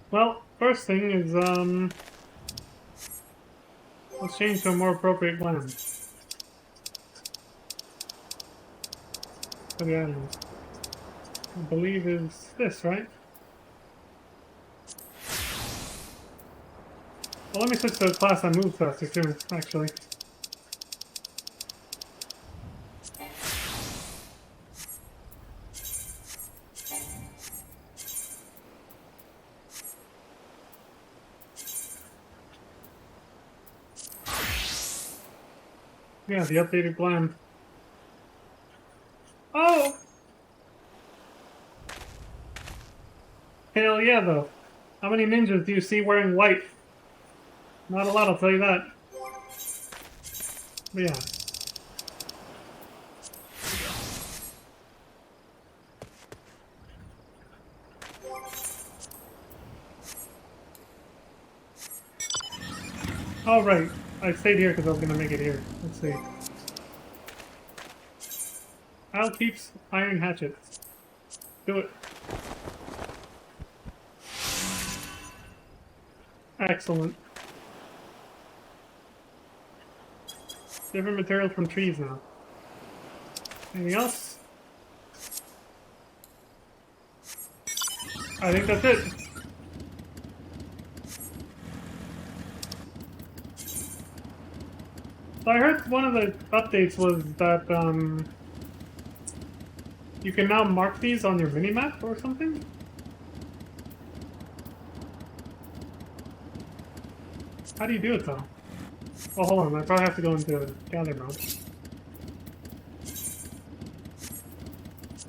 Well, first thing is, let's change to a more appropriate gland. For the island. I believe is this, right? Well, let me switch to a class I move faster too, actually. Yeah, the updated gland. Oh! Hell yeah, though. How many ninjas do you see wearing white? Not a lot, I'll tell you that. But yeah. Oh, right. I stayed here because I was going to make it here. Let's see. Al keeps iron hatchet. Do it. Excellent. Different materials from trees now. Anything else? I think that's it. So I heard one of the updates was that you can now mark these on your minimap or something? How do you do it though? Oh, hold on, I probably have to go into gather mode.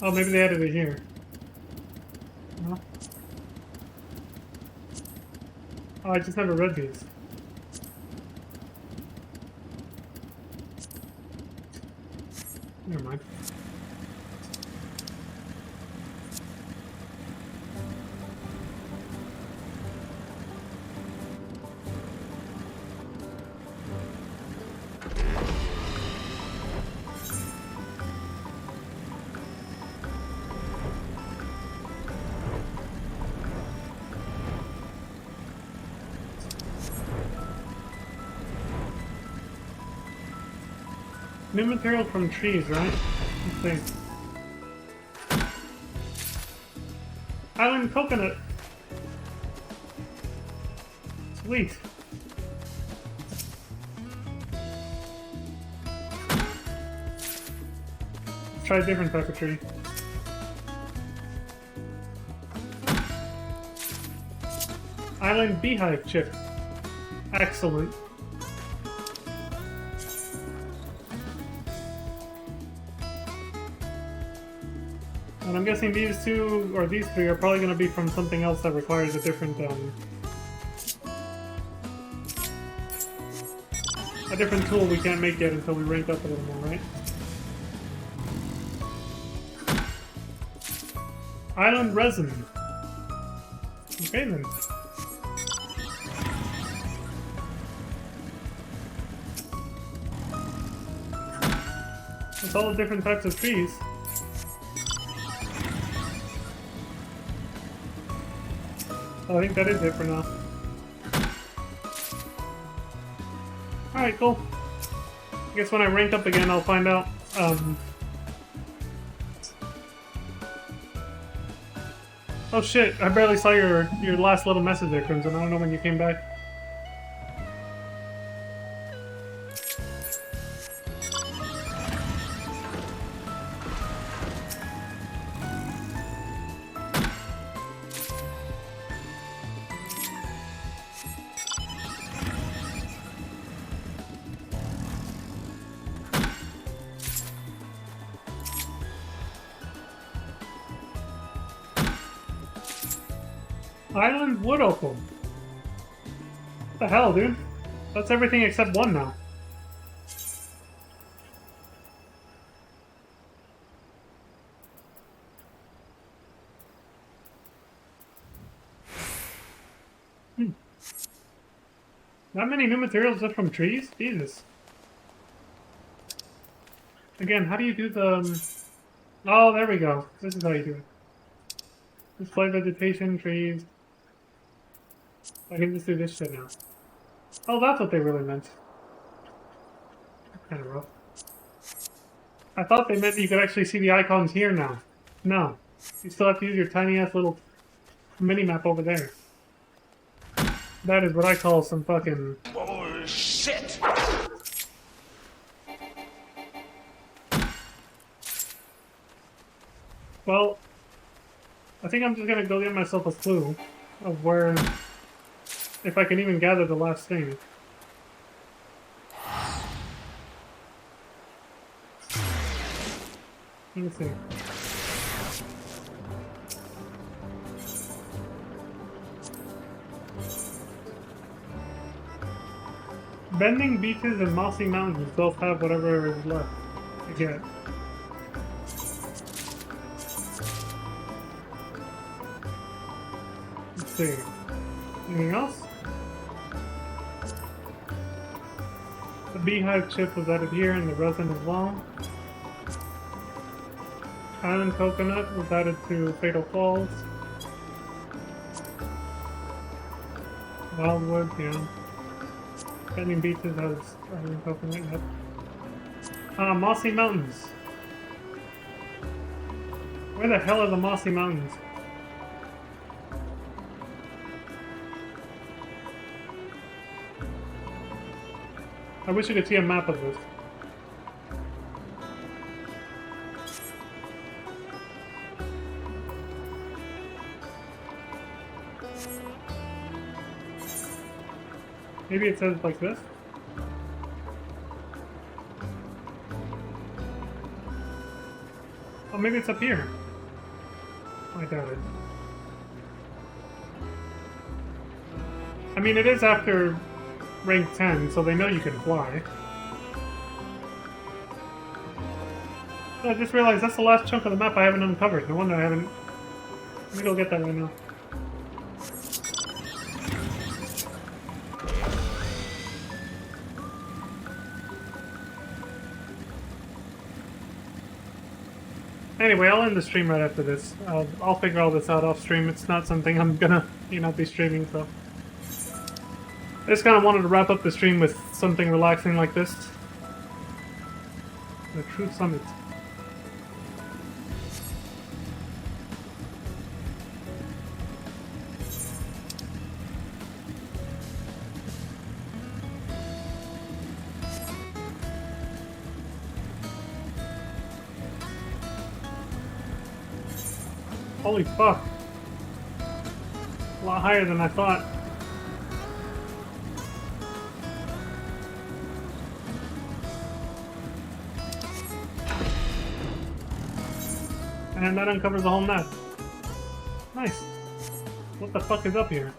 Oh, maybe they added it here. No? Oh, I just never read these. Never mind. New material from trees, right? Let's see. Island coconut. Sweet. Let's try a different type of tree. Island beehive chip. Excellent. And I'm guessing these two, or these three, are probably going to be from something else that requires a different tool we can't make yet until we rank up a little more, right? Island resin. Okay then. It's all different types of trees. I think that is it for now. Alright, cool. I guess when I rank up again, I'll find out. Oh shit, I barely saw your last little message there, Crimson. I don't know when you came back. Island wood opal. What the hell, dude? That's everything except one now. That many new materials just from trees? Jesus. Again, how do you do the... Oh, there we go. This is how you do it. Display vegetation, trees. I can just do this shit now. Oh, that's what they really meant. Kind of rough. I thought they meant you could actually see the icons here now. No. You still have to use your tiny-ass little mini-map over there. That is what I call some fucking... Bullshit! Well, I think I'm just gonna go get myself a clue of where... if I can even gather the last thing. Let me see. Bending beaches and mossy mountains both have whatever is left to get. Let's see. Anything else? The beehive chip was added here and the resin as well. Island coconut was added to Fatal Falls. Wildwood, yeah. Bending Beaches has Island coconut, yep. Mossy Mountains. Where the hell are the Mossy Mountains? I wish you could see a map of this. Maybe it says like this? Oh, maybe it's up here. I doubt it. I mean, it is after rank 10, so they know you can fly. I just realized that's the last chunk of the map I haven't uncovered. No wonder I haven't... Let me go get that right now. Anyway, I'll end the stream right after this. I'll figure all this out off stream. It's not something I'm gonna, be streaming, so... I just kind of wanted to wrap up the stream with something relaxing like this. The True Summit. Holy fuck. A lot higher than I thought. And that uncovers the whole map. Nice. What the fuck is up here?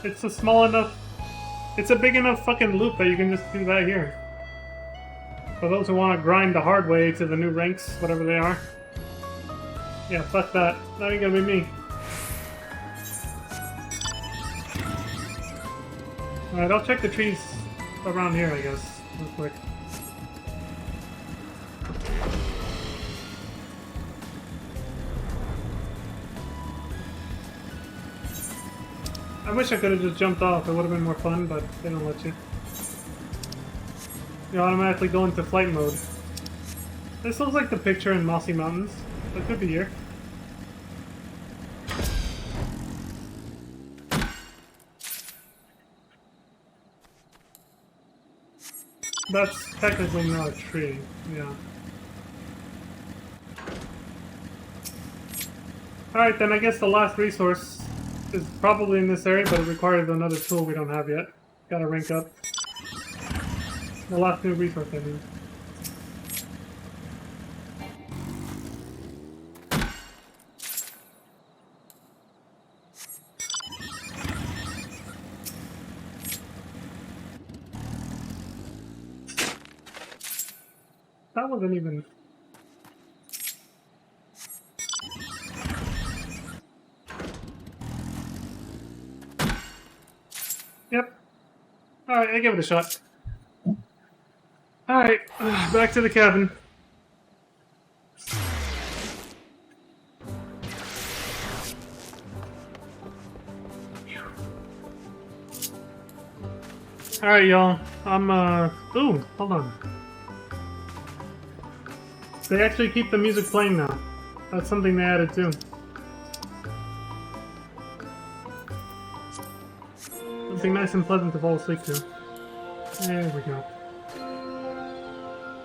It's a small enough... It's a big enough fucking loop that you can just do that here. For those who want to grind the hard way to the new ranks, whatever they are. Yeah, fuck that. That ain't gonna be me. Alright, I'll check the trees around here, I guess, real quick. I wish I could have just jumped off, it would have been more fun, but they don't let you. you automatically go into flight mode. This looks like the picture in Mossy Mountains. That could be here. That's technically not a tree, yeah. Alright, then I guess the last resource is probably in this area, but it requires another tool we don't have yet. Gotta rank up. The last new resource, I mean. That wasn't even... Yep. Alright, I give it a shot. Alright, back to the cabin. Alright, y'all. Ooh, hold on. They actually keep the music playing now. That's something they added too. Something nice and pleasant to fall asleep to. There we go.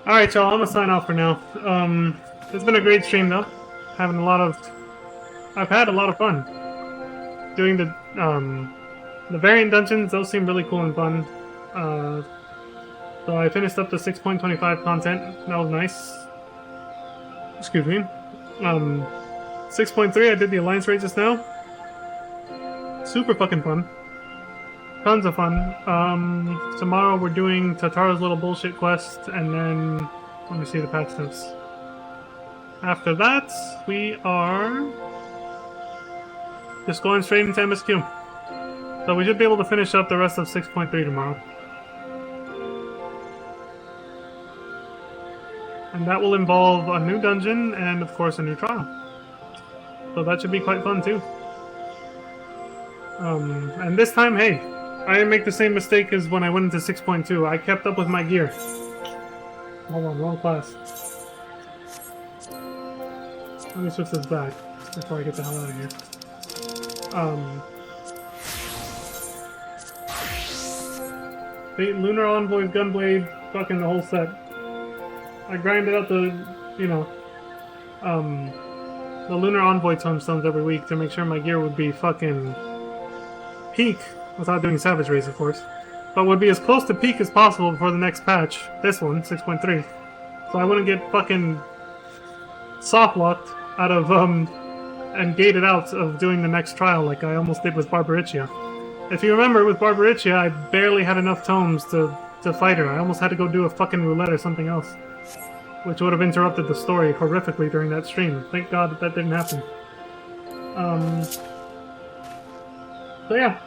Alright, y'all, I'm gonna sign off for now. It's been a great stream though. I've had a lot of fun. Doing the variant dungeons, those seem really cool and fun. So I finished up the 6.25 content. That was nice. Excuse me. 6.3, I did the Alliance raid just now. Super fucking fun. Tons of fun. Tomorrow we're doing Tataro's little bullshit quest, and then let me see the patch notes. After that, we are just going straight into MSQ. So we should be able to finish up the rest of 6.3 tomorrow. And that will involve a new dungeon and, of course, a new trial. So that should be quite fun, too. And this time, hey, I didn't make the same mistake as when I went into 6.2. I kept up with my gear. Hold on, wrong class. Let me switch this back before I get the hell out of here. The Lunar Envoy's Gunblade, fucking the whole set. I grinded out the Lunar Envoy tomestones every week to make sure my gear would be fucking peak without doing Savage Race, of course. But would be as close to peak as possible before the next patch. This one, 6.3. So I wouldn't get fucking soft-locked out of, and gated out of doing the next trial like I almost did with Barbaricia. If you remember, with Barbaricia, I barely had enough tomes to fight her. I almost had to go do a fucking roulette or something else. Which would have interrupted the story horrifically during that stream. Thank God that didn't happen. So yeah.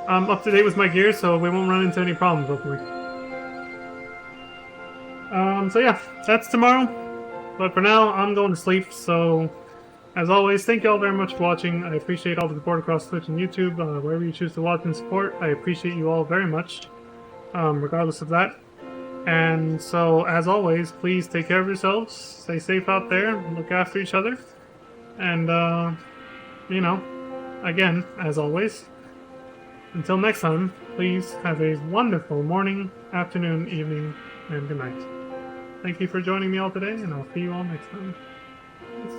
I'm up to date with my gear, so we won't run into any problems, hopefully. So yeah, that's tomorrow. But for now, I'm going to sleep, so... As always, thank you all very much for watching. I appreciate all the support across Twitch and YouTube. Wherever you choose to watch and support, I appreciate you all very much. Regardless of that. And so, as always, please take care of yourselves. Stay safe out there. Look after each other. And, again, as always, until next time, please have a wonderful morning, afternoon, evening, and good night. Thank you for joining me all today, and I'll see you all next time. Peace.